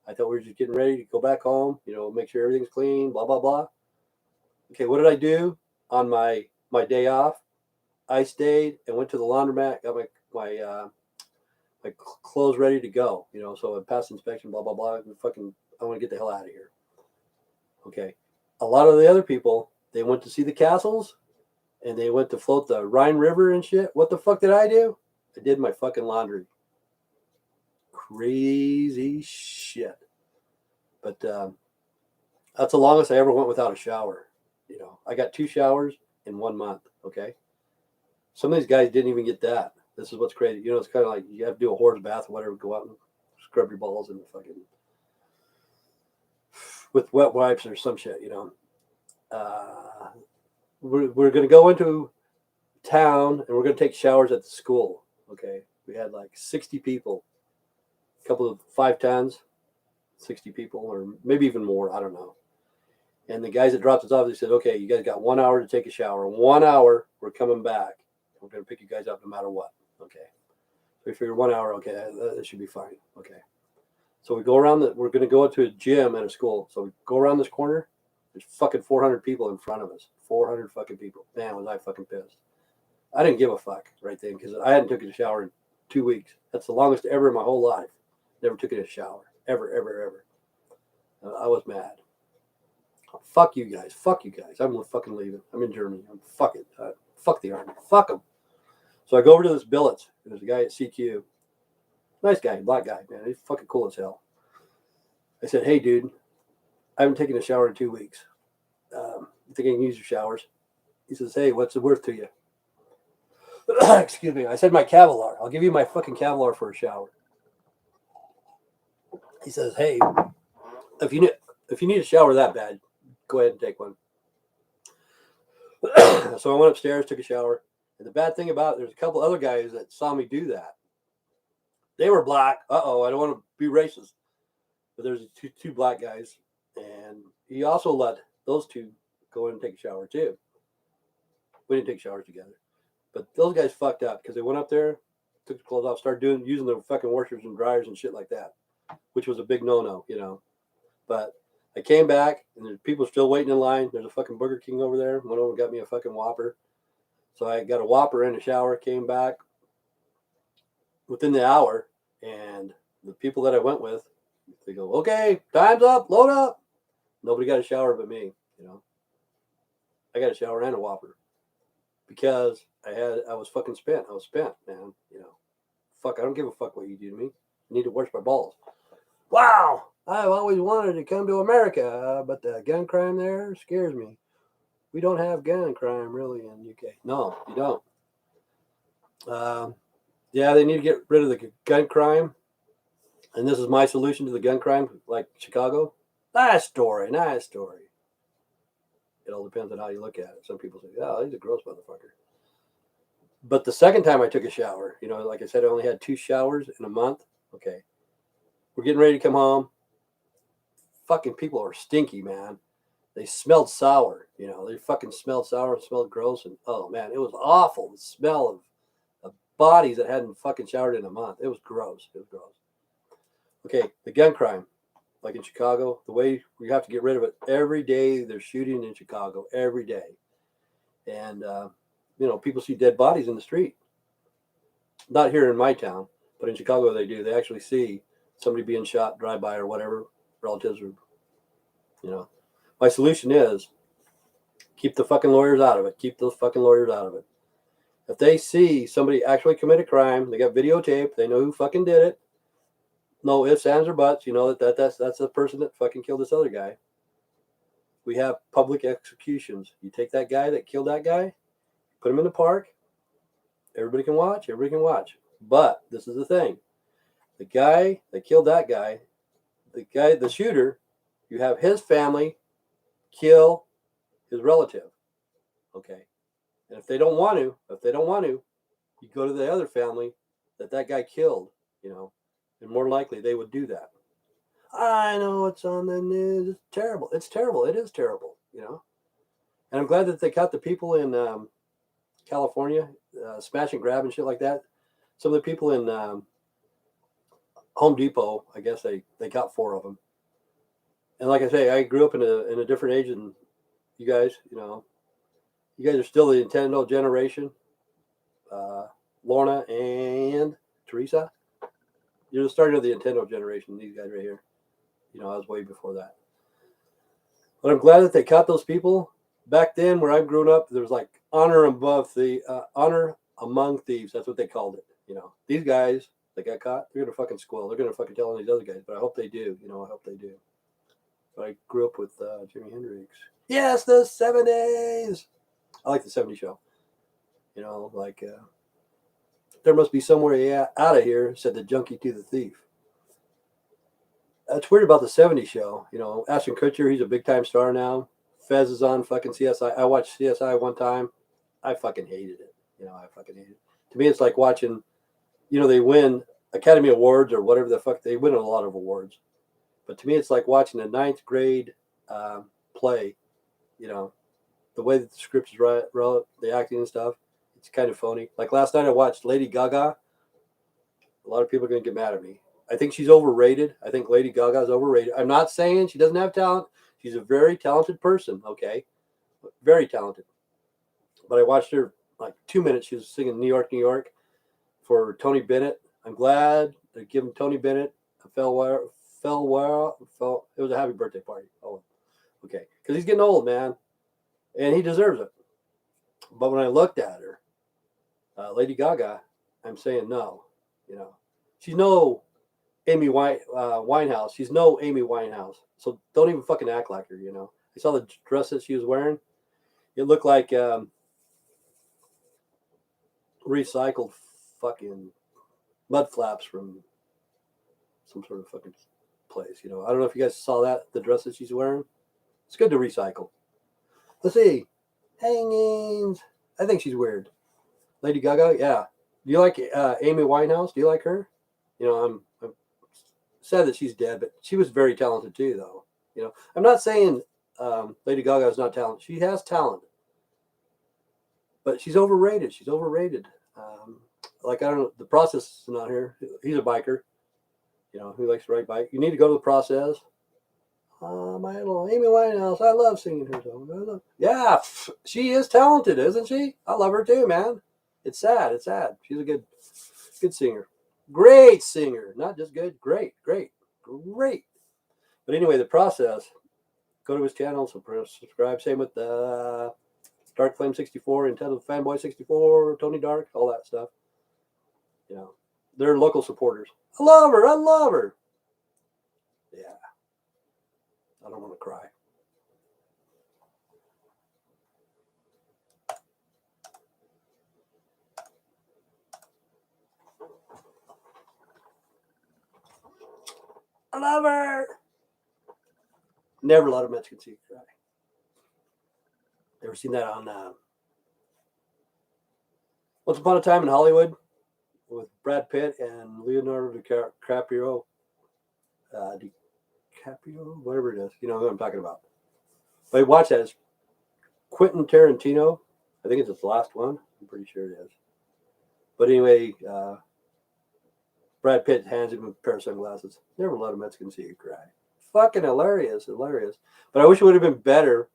I thought we were just getting ready to go back home, you know, make sure everything's clean, blah, blah, blah. Okay, what did I do on my day off? I stayed and went to the laundromat, got my clothes ready to go, you know, so I passed inspection, blah, blah, blah. I want to get the hell out of here. Okay. A lot of the other people, they went to see the castles and they went to float the Rhine River and shit. What the fuck did I do? I did my fucking laundry. Crazy shit. But that's the longest I ever went without a shower. You know, I got 2 showers in 1 month. Okay. Some of these guys didn't even get that. This is what's crazy. You know, it's kind of like you have to do a horse bath or whatever, go out and scrub your balls in the fucking with wet wipes or some shit, you know. We're going to go into town and we're going to take showers at the school. Okay. We had like 60 people, a couple of 5 tons, 60 people, or maybe even more. I don't know. And the guys that dropped us off, they said, okay, you guys got 1 hour to take a shower. 1 hour, we're coming back. We're going to pick you guys up no matter what. Okay. So we figured 1 hour, okay, that should be fine. Okay. So we go around we're going to go to a gym at a school. So we go around this corner. There's fucking 400 people in front of us. 400 fucking people. Man, was I fucking pissed. I didn't give a fuck right then because I hadn't taken a shower in 2 weeks. That's the longest ever in my whole life. Never took a shower. Ever. I was mad. Fuck you guys. I'm fucking leaving. I'm in Germany. Fuck it. Fuck the army. Fuck them. So I go over to this billets. And there's a guy at CQ. Nice guy, black guy, man. He's fucking cool as hell. I said, hey, dude, I haven't taken a shower in 2 weeks. You think I can use your showers? He says, hey, what's it worth to you? Excuse me. I said, my Kevlar. I'll give you my fucking Kevlar for a shower. He says, hey, if you need a shower that bad, go ahead and take one. So I went upstairs, took a shower. And the bad thing about it, there's a couple other guys that saw me do that. They were black. I don't want to be racist. But there's two black guys. And he also let those two go in and take a shower too. We didn't take showers together. But those guys fucked up because they went up there, took the clothes off, started using their fucking washers and dryers and shit like that, which was a big no-no, you know. But I came back, and there's people still waiting in line. There's a fucking Burger King over there. Went over and got me a fucking Whopper. So I got a Whopper in the shower, came back. within the hour, and the people that I went with, they go, okay, time's up, load up. Nobody got a shower but me, you know. I got a shower and a Whopper because I was fucking spent. I was spent, man. You know, fuck. I don't give a fuck what you do to me. I need to wash my balls. Wow, I've always wanted to come to America, but the gun crime there scares me. We don't have gun crime really in the UK. No, you don't. Yeah, they need to get rid of the gun crime, and this is my solution to the gun crime, like Chicago. Nice story, nice story. It all depends on how you look at it. Some people say, "Oh, he's a gross motherfucker." But the second time I took a shower, you know, like I said, I only had 2 showers in a month. Okay, we're getting ready to come home. Fucking people are stinky, man. They smelled sour, you know. They fucking smelled sour and smelled gross, and oh man, it was awful. The smell of bodies that hadn't fucking showered in a month. It was gross. It was gross. Okay, the gun crime, like in Chicago, the way we have to get rid of it every day. They're shooting in Chicago every day, and you know, people see dead bodies in the street. Not here in my town, but in Chicago they do. They actually see somebody being shot, drive by or whatever, relatives or, you know. My solution is keep the fucking lawyers out of it. Keep those fucking lawyers out of it. If they see somebody actually commit a crime, they got videotape, they know who fucking did it. No ifs, ands, or buts. You know that's the person that fucking killed this other guy. We have public executions. You take that guy that killed that guy, put him in the park. Everybody can watch. Everybody can watch. But this is the thing: the guy that killed that guy, the shooter, you have his family kill his relative. Okay, and if they don't want to, you go to the other family that guy killed. You know, and more likely they would do that. I know it's on the news. It's terrible. It's terrible. It is terrible. You know, and I'm glad that they caught the people in California, smash and grab and shit like that. Some of the people in Home Depot, I guess they got 4 of them. And like I say, I grew up in a different age than you guys. You know, you guys are still the Nintendo generation. Lorna and Teresa, you're the start of the Nintendo generation. These guys right here. You know, I was way before that. But I'm glad that they caught those people. Back then, where I'm growing up, there was like honor among thieves. That's what they called it. You know, these guys that got caught, they're gonna fucking squeal. They're gonna fucking tell on these other guys. But I hope they do. You know, I hope they do. But I grew up with Jimi Hendrix. Yes, the 70s. I like the 70s show. You know, like there must be somewhere out of here, said the junkie to the thief. That's weird about the 70s show. You know, Ashton Kutcher, he's a big time star now. Fez is on fucking CSI. I watched CSI one time. I fucking hated it. You know, I fucking hated it. To me, it's like watching, you know, they win Academy Awards or whatever the fuck. They win a lot of awards. But to me, it's like watching a 9th grade play. You know, the way that the script is the acting and stuff, it's kind of phony. Like last night I watched Lady Gaga. A lot of people are going to get mad at me. I think she's overrated. I think Lady Gaga is overrated. I'm not saying she doesn't have talent. She's a very talented person, okay? Very talented. But I watched her like 2 minutes. She was singing New York, New York for Tony Bennett. I'm glad they're giving Tony Bennett a it was a happy birthday party. Oh, okay. Because he's getting old, man. And he deserves it. But when I looked at her, Lady Gaga, I'm saying no. You know, she's no Amy Winehouse. She's no Amy Winehouse. So don't even fucking act like her, you know. I saw the dress that she was wearing. It looked like recycled fucking mud flaps from some sort of fucking place, you know. I don't know if you guys saw that, the dress that she's wearing. It's good to recycle. Let's see. Hangings. I think she's weird. Lady Gaga, yeah. Do you like Amy Winehouse? Do you like her? You know, I'm sad that she's dead, but she was very talented too, though. You know, I'm not saying Lady Gaga is not talented. She has talent, but she's overrated. She's overrated. Like, I don't know, the Process is not here. He's a biker, you know, who likes to ride bike. You need to go to the Process. My little Amy Winehouse, I love singing her song. Yeah, she is talented, isn't she? I love her too, man. It's sad. It's sad. She's a good singer. Great singer. Not just good, great, great, great. But anyway, the process, go to his channel, subscribe. Same with Dark Flame 64, Nintendo Fanboy 64, Tony Dark, all that stuff. You know, they're local supporters. I love her. I love her. Yeah. I don't want to cry. I love her. Never let a Mexican see you cry. Ever seen that on Once Upon a Time in Hollywood with Brad Pitt and Leonardo DiCaprio? DiCaprio, whatever it is. You know who I'm talking about. But watch that. It's Quentin Tarantino. I think it's his last one. I'm pretty sure it is. But anyway, Brad Pitt hands him a pair of sunglasses. Never let a Mexican see you cry. Fucking hilarious, hilarious. But I wish it would have been better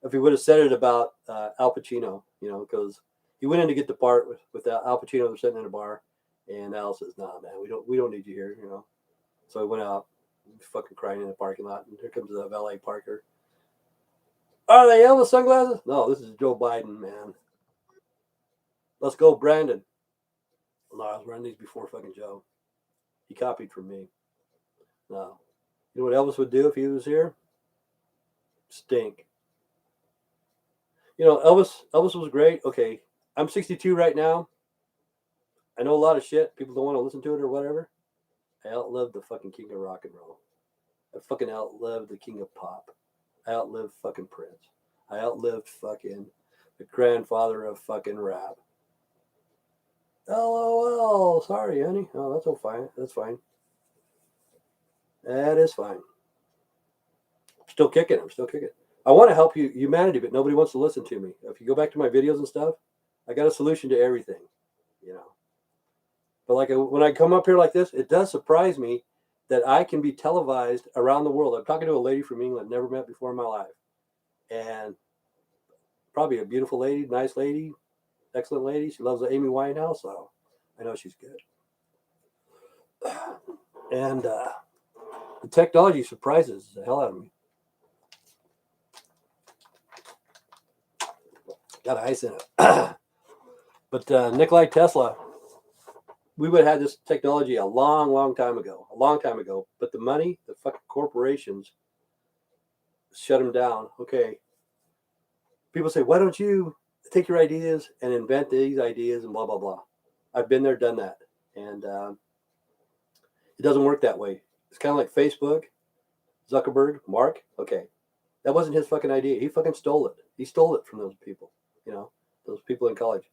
if he would have said it about Al Pacino, you know, because he went in to get the part with Al Pacino sitting in a bar, and Al says, "Nah, man, we don't need you here," you know. So he went out, fucking crying in the parking lot, and here comes the valet parker. Are they Elvis sunglasses? No, this is Joe Biden, man. Let's go, Brandon. No, I was running these before fucking Joe. He copied from me. No. You know what Elvis would do if he was here? Stink. You know, Elvis was great. Okay, I'm 62 right now. I know a lot of shit. People don't want to listen to it or whatever. I outlived the fucking king of rock and roll. I fucking outlived the king of pop. I outlived fucking Prince. I outlived fucking the grandfather of fucking rap. LOL. Sorry, honey. Oh, that's all fine. That's fine. That is fine. I'm still kicking. I'm still kicking. I want to help humanity, but nobody wants to listen to me. If you go back to my videos and stuff, I got a solution to everything, you know. But like when I come up here like this, it does surprise me that I can be televised around the world. I'm talking to a lady from England, never met before in my life, and probably a beautiful lady, nice lady, excellent lady. She loves Amy Winehouse, so I know she's good. And the technology surprises the hell out of me. Got ice in it. But Nikolai Tesla, we would have had this technology a long, long time ago. But the money, the fucking corporations shut him down. Okay. People say, why don't you take your ideas and invent these ideas and blah, blah, blah. I've been there, done that. And it doesn't work that way. It's kind of like Facebook, Zuckerberg, Mark. Okay. That wasn't his fucking idea. He fucking stole it. He stole it from those people, you know, those people in college.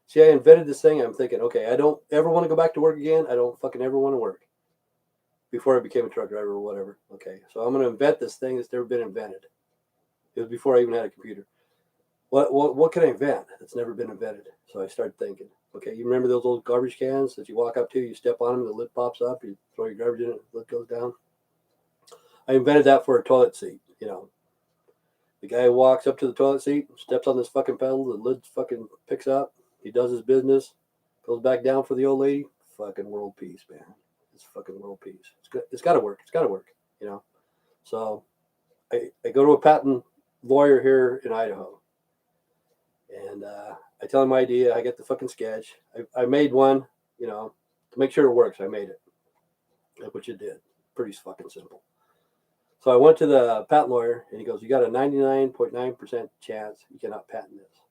See, I invented this thing. I'm thinking, okay, I don't ever want to go back to work again. I don't fucking ever want to work before I became a truck driver or whatever. Okay, so I'm going to invent this thing that's never been invented. It was before I even had a computer. What can I invent that's never been invented? So I started thinking, okay, you remember those old garbage cans that you walk up to, you step on them, the lid pops up, you throw your garbage in it, the lid goes down? I invented that for a toilet seat, you know. The guy walks up to the toilet seat, steps on this fucking pedal, the lid fucking picks up, he does his business, goes back down for the old lady. Fucking world peace, man. It's fucking world peace. It's got to work. It's got to work, you know. So I go to a patent lawyer here in Idaho, and I tell him my idea. I get the fucking sketch. I made one, you know, to make sure it works. I made it, which it did. Pretty fucking simple. So I went to the patent lawyer, and he goes, "You got a 99.9% chance you cannot patent this."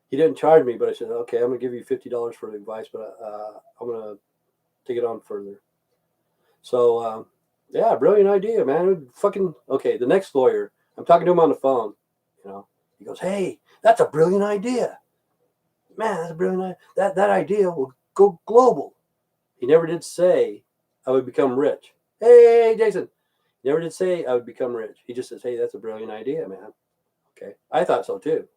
He didn't charge me, but I said, "Okay, I'm gonna give you $50 for the advice, but I'm gonna take it on further." So yeah, brilliant idea, man. Fucking okay. The next lawyer, I'm talking to him on the phone. You know, he goes, "Hey, that's a brilliant idea, man. That's a brilliant idea. That idea will go global." He never did say I would become rich. Hey, Jason. He never did say I would become rich. He just says, "Hey, that's a brilliant idea, man." Okay, I thought so too.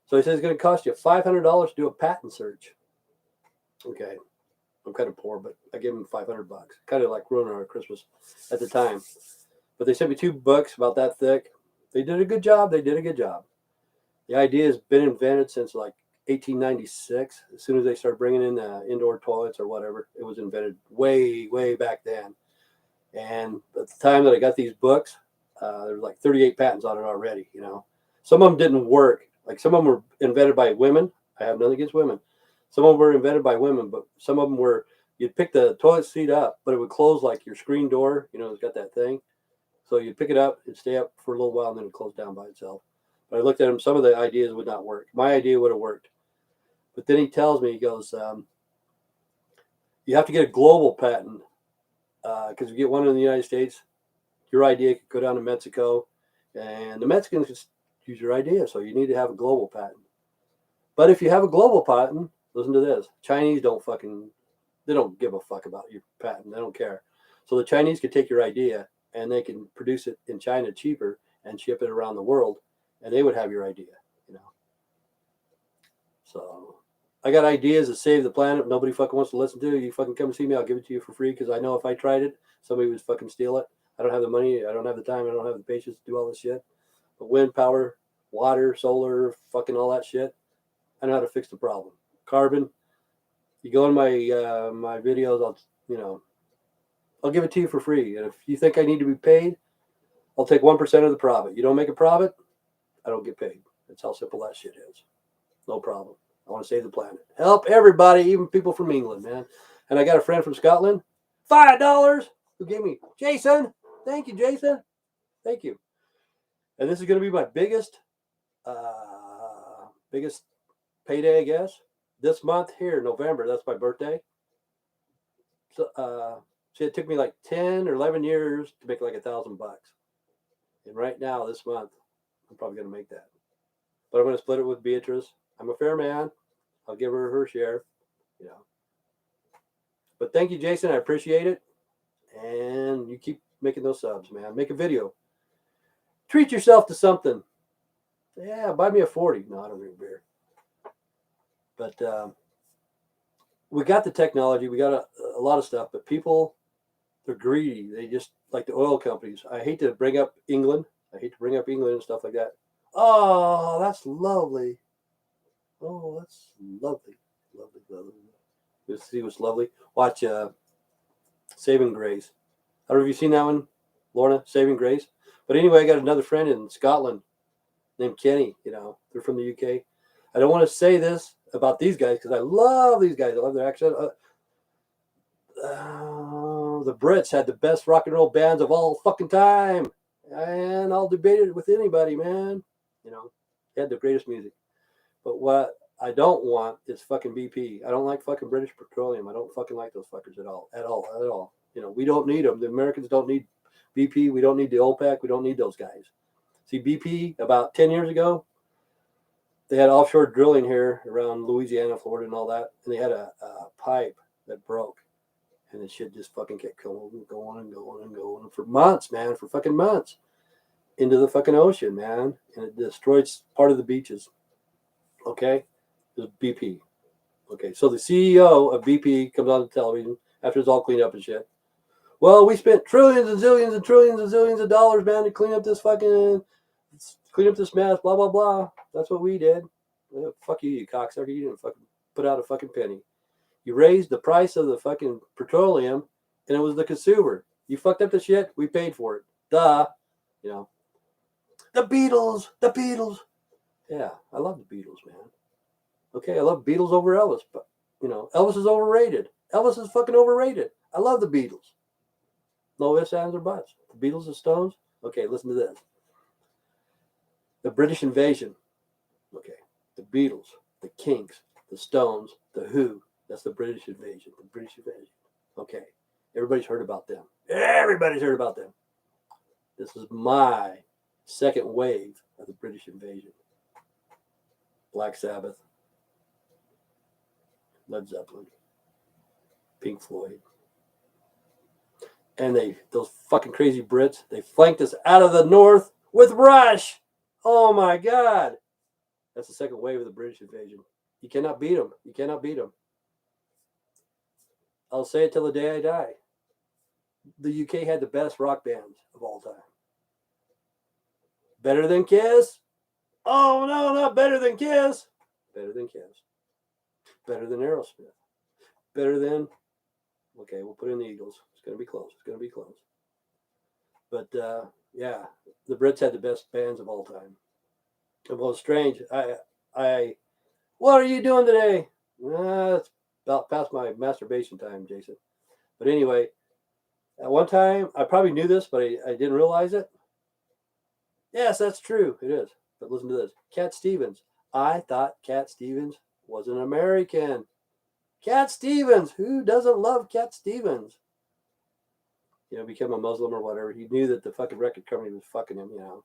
So he says it's going to cost you $500 to do a patent search. Okay, I'm kind of poor, but I gave him $500. Kind of like ruining our Christmas at the time. But they sent me 2 books about that thick. They did a good job. The idea has been invented since like 1896. As soon as they started bringing in indoor toilets or whatever, it was invented way, way back then. And at the time that I got these books, there was like 38 patents on it already. You know, some of them didn't work. Like some of them were invented by women. I have nothing against women. Some of them were invented by women, but some of them were, you'd pick the toilet seat up, but it would close like your screen door. You know, it's got that thing. So you'd pick it up, it'd stay up for a little while, and then it'd close down by itself. But I looked at them. Some of the ideas would not work. My idea would have worked. But then he tells me, he goes, you have to get a global patent because if you get one in the United States, your idea could go down to Mexico, and the Mexicans just use your idea. So you need to have a global patent. But if you have a global patent, listen to this. Chinese they don't give a fuck about your patent. They don't care. So the Chinese could take your idea and they can produce it in China cheaper and ship it around the world, and they would have your idea, you know. So I got ideas to save the planet. Nobody fucking wants to listen to it. You fucking come see me. I'll give it to you for free because I know if I tried it, somebody would fucking steal it. I don't have the money. I don't have the time. I don't have the patience to do all this shit. But wind power, water, solar, fucking all that shit, I know how to fix the problem. Carbon, you go in my my videos, I'll give it to you for free. And if you think I need to be paid, I'll take 1% of the profit. You don't make a profit, I don't get paid. That's how simple that shit is. No problem. I want to save the planet. Help everybody, even people from England, man. And I got a friend from Scotland, $5, who gave me, Jason. Thank you, Jason. Thank you. And this is going to be my biggest payday, I guess. This month here, November, that's my birthday. So, see, it took me like 10 or 11 years to make like $1,000. And right now, this month, I'm probably going to make that. But I'm going to split it with Beatrice. I'm a fair man. I'll give her her share, you know. But thank you, Jason. I appreciate it. And you keep making those subs, man. Make a video. Treat yourself to something. Yeah, buy me a 40. No, I don't drink beer. But we got the technology. We got a lot of stuff. But people, they're greedy. They just, like the oil companies. I hate to bring up England. And stuff like that. Oh, that's lovely. Oh, that's lovely. Lovely. You see what's lovely? Watch Saving Grace. I don't know if you've seen that one, Lorna, Saving Grace. But anyway, I got another friend in Scotland named Kenny. You know, they're from the UK. I don't want to say this about these guys because I love these guys. I love their accent. The Brits had the best rock and roll bands of all fucking time. And I'll debate it with anybody, man. You know, they had the greatest music. But what I don't want is fucking BP. I don't like fucking British Petroleum. I don't fucking like those fuckers at all. You know, we don't need them. The Americans don't need BP. We don't need the OPEC. We don't need those guys. See, BP, about 10 years ago, they had offshore drilling here around Louisiana, Florida, and all that. And they had a pipe that broke. And the shit just fucking kept going for months, man, for fucking months into the fucking ocean, man. And it destroyed part of the beaches. Okay? It was BP. Okay, so the CEO of BP comes on the television after it's all cleaned up and shit. Well, we spent trillions and zillions and trillions and zillions of dollars, man, to clean up this mess, blah, blah, blah. That's what we did. Well, fuck you, you cocksucker. You didn't fucking put out a fucking penny. You raised the price of the fucking petroleum, and it was the consumer. You fucked up the shit, we paid for it. Duh. You know. The Beatles. Yeah, I love the Beatles, man. Okay, I love Beatles over Elvis, but, you know, Elvis is overrated. Elvis is fucking overrated. I love the Beatles. No ifs, ands, or buts. The Beatles and Stones. Okay, listen to this. The British invasion. Okay, the Beatles, the Kinks, the Stones, the Who. That's the British invasion. Okay. Everybody's heard about them. This is my second wave of the British invasion. Black Sabbath, Led Zeppelin, Pink Floyd. And those fucking crazy Brits, they flanked us out of the north with Rush. Oh my God. That's the second wave of the British invasion. You cannot beat them. I'll say it till the day I die. The UK had the best rock bands of all time. Better than Kiss? Oh, no, not better than Kiss. Better than Kiss. Better than Aerosmith. Better than, okay, we'll put in the Eagles. It's going to be close. It's going to be close. But yeah, the Brits had the best bands of all time. And well, strange. What are you doing today? It's about past my masturbation time, Jason. But anyway, at one time, I probably knew this, but I didn't realize it. Yes, that's true. It is. But listen to this. Cat Stevens. I thought Cat Stevens was an American. Cat Stevens. Who doesn't love Cat Stevens? You know, become a Muslim or whatever. He knew that the fucking record company was fucking him, you know.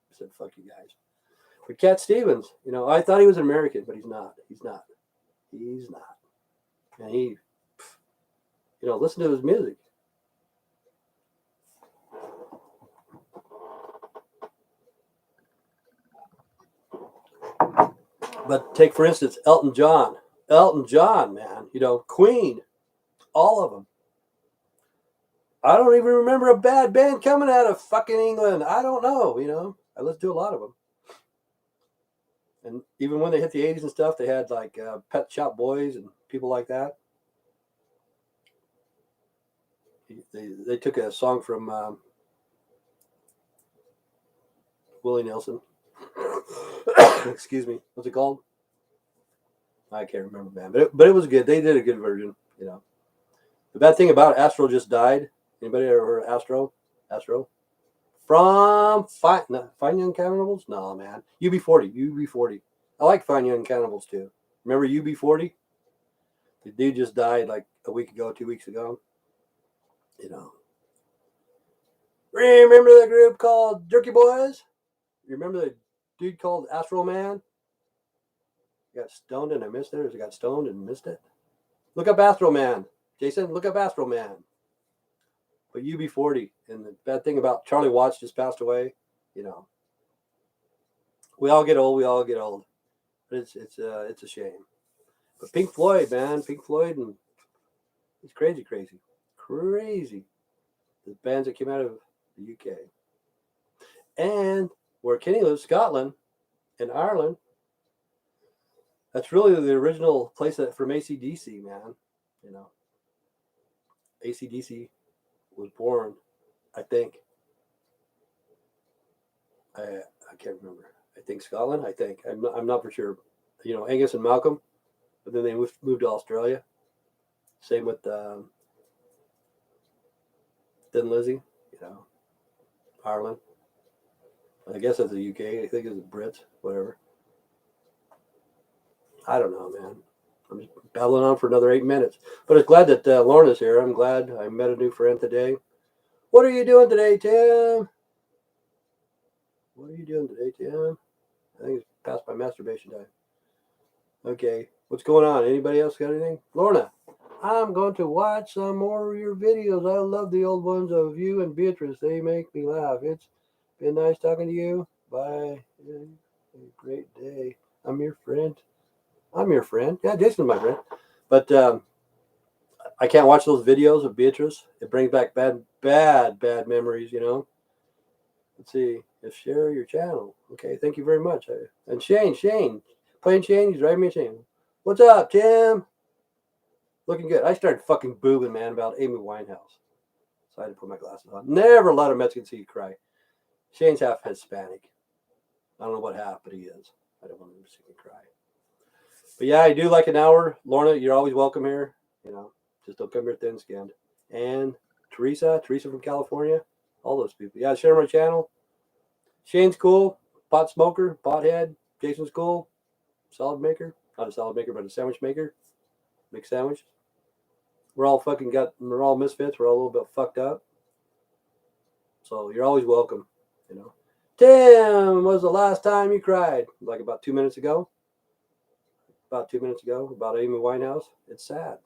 He said, fuck you guys. But Cat Stevens, you know, I thought he was an American, but he's not. He's not. He's not. And he, you know, listen to his music. But take, for instance, Elton John. Elton John, man. You know, Queen. All of them. I don't even remember a bad band coming out of fucking England. I don't know, you know. I listened to a lot of them. And even when they hit the 80s and stuff, they had like Pet Shop Boys and people like that. They took a song from Willie Nelson. Excuse me. What's it called? I can't remember, man. But it was good. They did a good version, you know. The bad thing about it, Astro just died. Anybody ever heard of Astro? Astro? From Fine Young Cannibals? No, man. UB40. UB40. I like Fine Young Cannibals too. Remember UB40? The dude just died like a week ago, 2 weeks ago. You know. Remember the group called Jerky Boys? You remember the dude called Astro Man? He got stoned and I missed it, or he got stoned and missed it? Look up Astro Man. Jason, look up Astro Man. But UB40, and the bad thing about Charlie Watts just passed away, you know. We all get old, But it's a shame. But Pink Floyd, man, Pink Floyd, and it's crazy. The bands that came out of the UK. And where Kenny lives, Scotland and Ireland, that's really the original place from AC/DC, man. You know, AC/DC was born, I think. I can't remember. I think Scotland. I'm not for sure. You know, Angus and Malcolm, but then they moved to Australia. Same with Thin Lizzy. You know, Ireland. I guess that's the UK. I think it's the Brits. Whatever. I don't know, man. I'm just babbling on for another 8 minutes. But it's glad that Lorna's here. I'm glad I met a new friend today. What are you doing today, Tim? What are you doing today, Tim? I think it's past my masturbation time. Okay. What's going on? Anybody else got anything? Lorna, I'm going to watch some more of your videos. I love the old ones of you and Beatrice. They make me laugh. It's been nice talking to you. Bye. A great day. I'm your friend. Yeah, Jason's my friend. But I can't watch those videos of Beatrice. It brings back bad memories, you know. Let's see. Share your channel. Okay, thank you very much. And Shane. Playing Shane, he's driving me insane. What's up, Tim? Looking good. I started fucking boobing, man, about Amy Winehouse. So I had to put my glasses on. Never let a Mexican see you cry. Shane's half Hispanic. I don't know what half, but he is. I don't want him to see me cry. But yeah, I do like an hour. Lorna, you're always welcome here. You know, just don't come here thin-skinned. And Teresa from California. All those people. Yeah, share my channel. Shane's cool. Pot smoker, pothead. Jason's cool. Salad maker. Not a salad maker, but a sandwich maker. Make sandwiches. We're all misfits. We're all a little bit fucked up. So you're always welcome. You know. Tim, was the last time you cried? Like about 2 minutes ago. About Amy Winehouse. It's sad.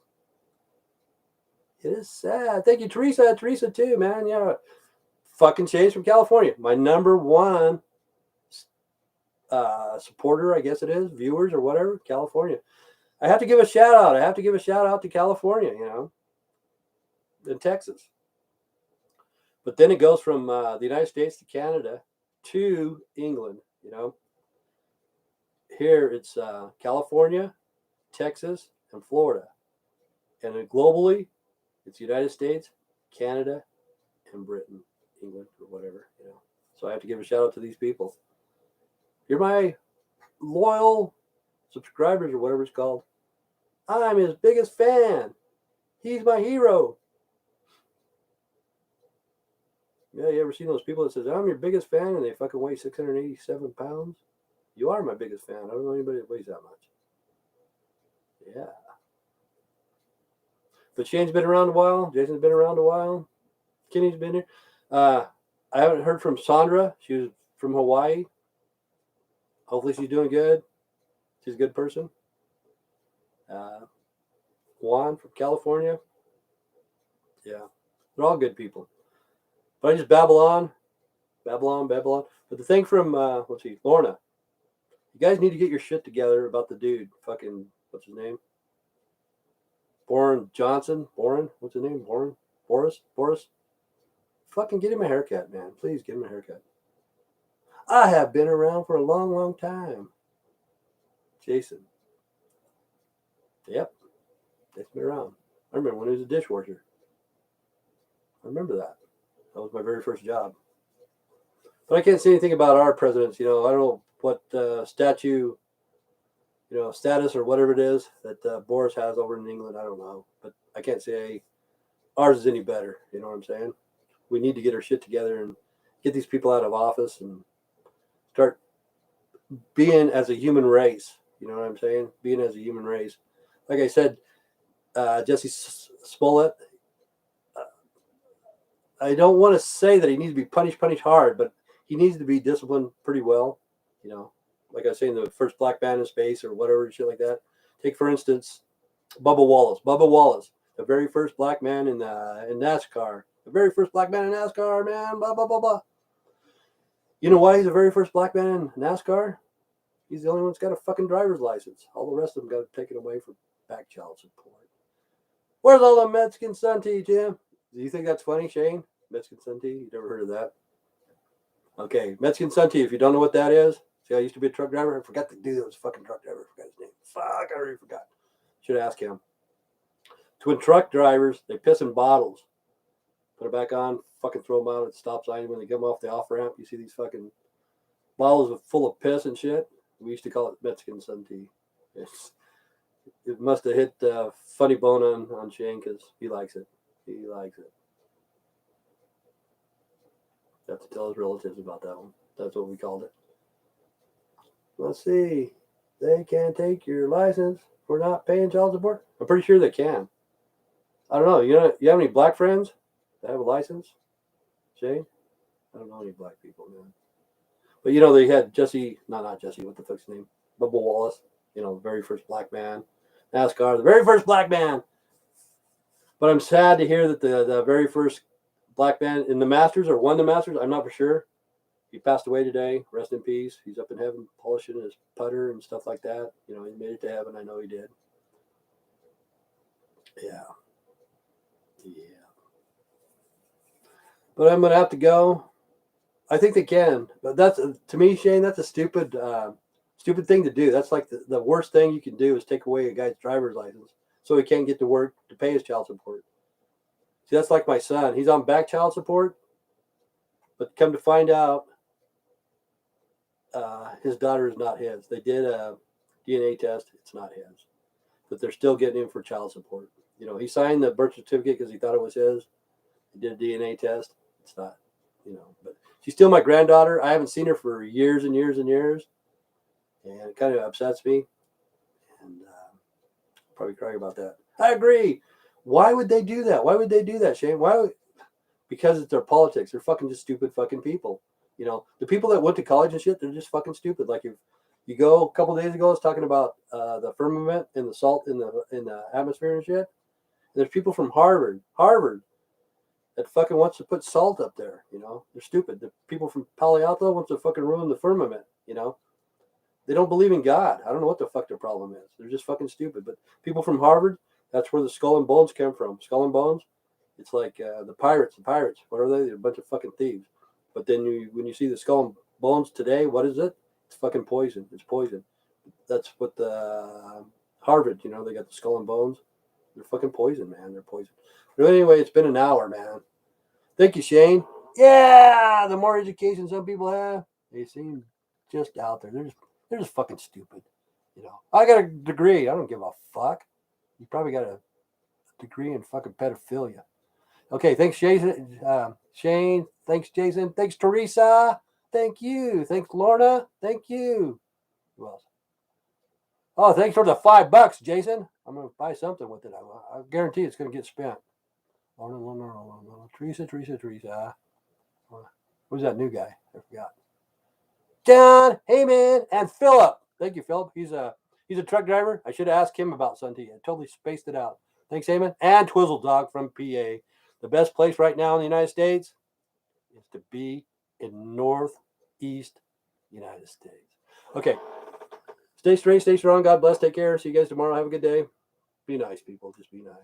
It is sad. Thank you, Teresa. Teresa too, man. Yeah. Fucking Shane's from California. My number one supporter, I guess it is, viewers or whatever, California. I have to give a shout out. To California, you know, and Texas. But then it goes from the United States to Canada to England, you know. Here it's California, Texas, and Florida. And then globally, it's the United States, Canada, and Britain, England, or whatever, you know. So I have to give a shout out to these people. You're my loyal subscribers or whatever it's called. I'm his biggest fan. He's my hero. Yeah, you ever seen those people that says, I'm your biggest fan, and they fucking weigh 687 pounds? You are my biggest fan. I don't know anybody that weighs that much. Yeah. But Shane's been around a while. Jason's been around a while. Kenny's been here. I haven't heard from Sandra. She was from Hawaii. Hopefully she's doing good. She's a good person. Juan from California. Yeah. They're all good people. But I just babble on. Babble on. But the thing from, let's see, Lorna. You guys need to get your shit together about the dude. Fucking, what's his name? Boris Johnson. What's his name? Boris. Fucking get him a haircut, man. Please get him a haircut. I have been around for a long, long time. Jason. Yep. Jason's been around. I remember when he was a dishwasher. I remember that. That was my very first job. But I can't say anything about our presidents. You know, I don't know what status or whatever it is that Boris has over in England. I don't know. But I can't say ours is any better. You know what I'm saying? We need to get our shit together and get these people out of office and start being as a human race. You know what I'm saying? Being as a human race. Like I said, Jesse Smollett, I don't want to say that he needs to be punished hard, but he needs to be disciplined pretty well. You know, like I was saying, the first black man in space or whatever, shit like that. Take, for instance, Bubba Wallace, the very first black man in NASCAR. The very first black man in NASCAR, man. Blah, blah, blah, blah. You know why he's the very first black man in NASCAR? He's the only one that's got a fucking driver's license. All the rest of them got taken away for back child support. Where's all the Mexican Sunty, Jim? Do you think that's funny, Shane? Mexican Sunty? You never heard of that? Okay, Mexican Sunty, if you don't know what that is, see, I used to be a truck driver. I forgot the dude that was a fucking truck driver. I forgot his name. Fuck, I already forgot. Should ask him. Twin truck drivers, they piss in bottles. Put it back on, fucking throw them out at the stop sign. When they come off the off ramp, you see these fucking bottles full of piss and shit. We used to call it Mexican Sunty. It must have hit funny bone on Shane because he likes it. He likes it. Have to tell his relatives about that one. That's what we called it. Let's see. They can take your license for not paying child support. I'm pretty sure they can. I don't know. You have any black friends that have a license? Shane? I don't know any black people, man. But they had Jesse, not Jesse, what the fuck's his name? Bubba Wallace, the very first black man. NASCAR, the very first black man. But I'm sad to hear that the very first black man in the Masters or won the Masters, I'm not for sure. He passed away today. Rest in peace. He's up in heaven polishing his putter and stuff like that. He made it to heaven. I know he did. Yeah. But I'm going to have to go. I think they can. But that's, to me, Shane, that's a stupid thing to do. That's like the worst thing you can do is take away a guy's driver's license so he can't get to work to pay his child support. See, that's like my son. He's on back child support, but come to find out, his daughter is not his. They did a DNA test. It's not his. But they're still getting him for child support. He signed the birth certificate because he thought it was his. He did a DNA test. It's not, but she's still my granddaughter. I haven't seen her for years and years and years. And it kind of upsets me. And probably crying about that. I agree. Why would they do that? Why would they do that, Shane? Because it's their politics. They're fucking just stupid fucking people. The people that went to college and shit, they're just fucking stupid. Like if you go a couple of days ago, I was talking about the firmament and the salt in the atmosphere and shit. And there's people from Harvard that fucking wants to put salt up there. They're stupid. The people from Palo Alto wants to fucking ruin the firmament. They don't believe in God. I don't know what the fuck their problem is. They're just fucking stupid. But people from Harvard, that's where the skull and bones come from. Skull and bones, it's like the pirates. What are they? They're a bunch of fucking thieves. But then when you see the skull and bones today, what is it? It's fucking poison. It's poison. That's what the Harvard, you know, they got the skull and bones. They're fucking poison, man. They're poison. But anyway, it's been an hour, man. Thank you, Shane. Yeah, the more education some people have, they seem just out there. They're just fucking stupid. You know, I got a degree. I don't give a fuck. You probably got a degree in fucking pedophilia. Okay, thanks, Jason. Shane. Thanks, Jason. Thanks, Teresa. Thank you. Thanks, Lorna. Thank you. Who else? Oh, thanks for the $5, Jason. I'm gonna buy something with it. I guarantee it's gonna get spent. Lorna. Teresa. Who's that new guy? I forgot. John, Heyman, and Philip. Thank you, Philip. He's a truck driver. I should have asked him about Sunday. I totally spaced it out. Thanks, Heyman. And Twizzle Dog from PA. The best place right now in the United States is to be in Northeast United States. Okay. Stay straight, stay strong. God bless. Take care. See you guys tomorrow. Have a good day. Be nice, people. Just be nice.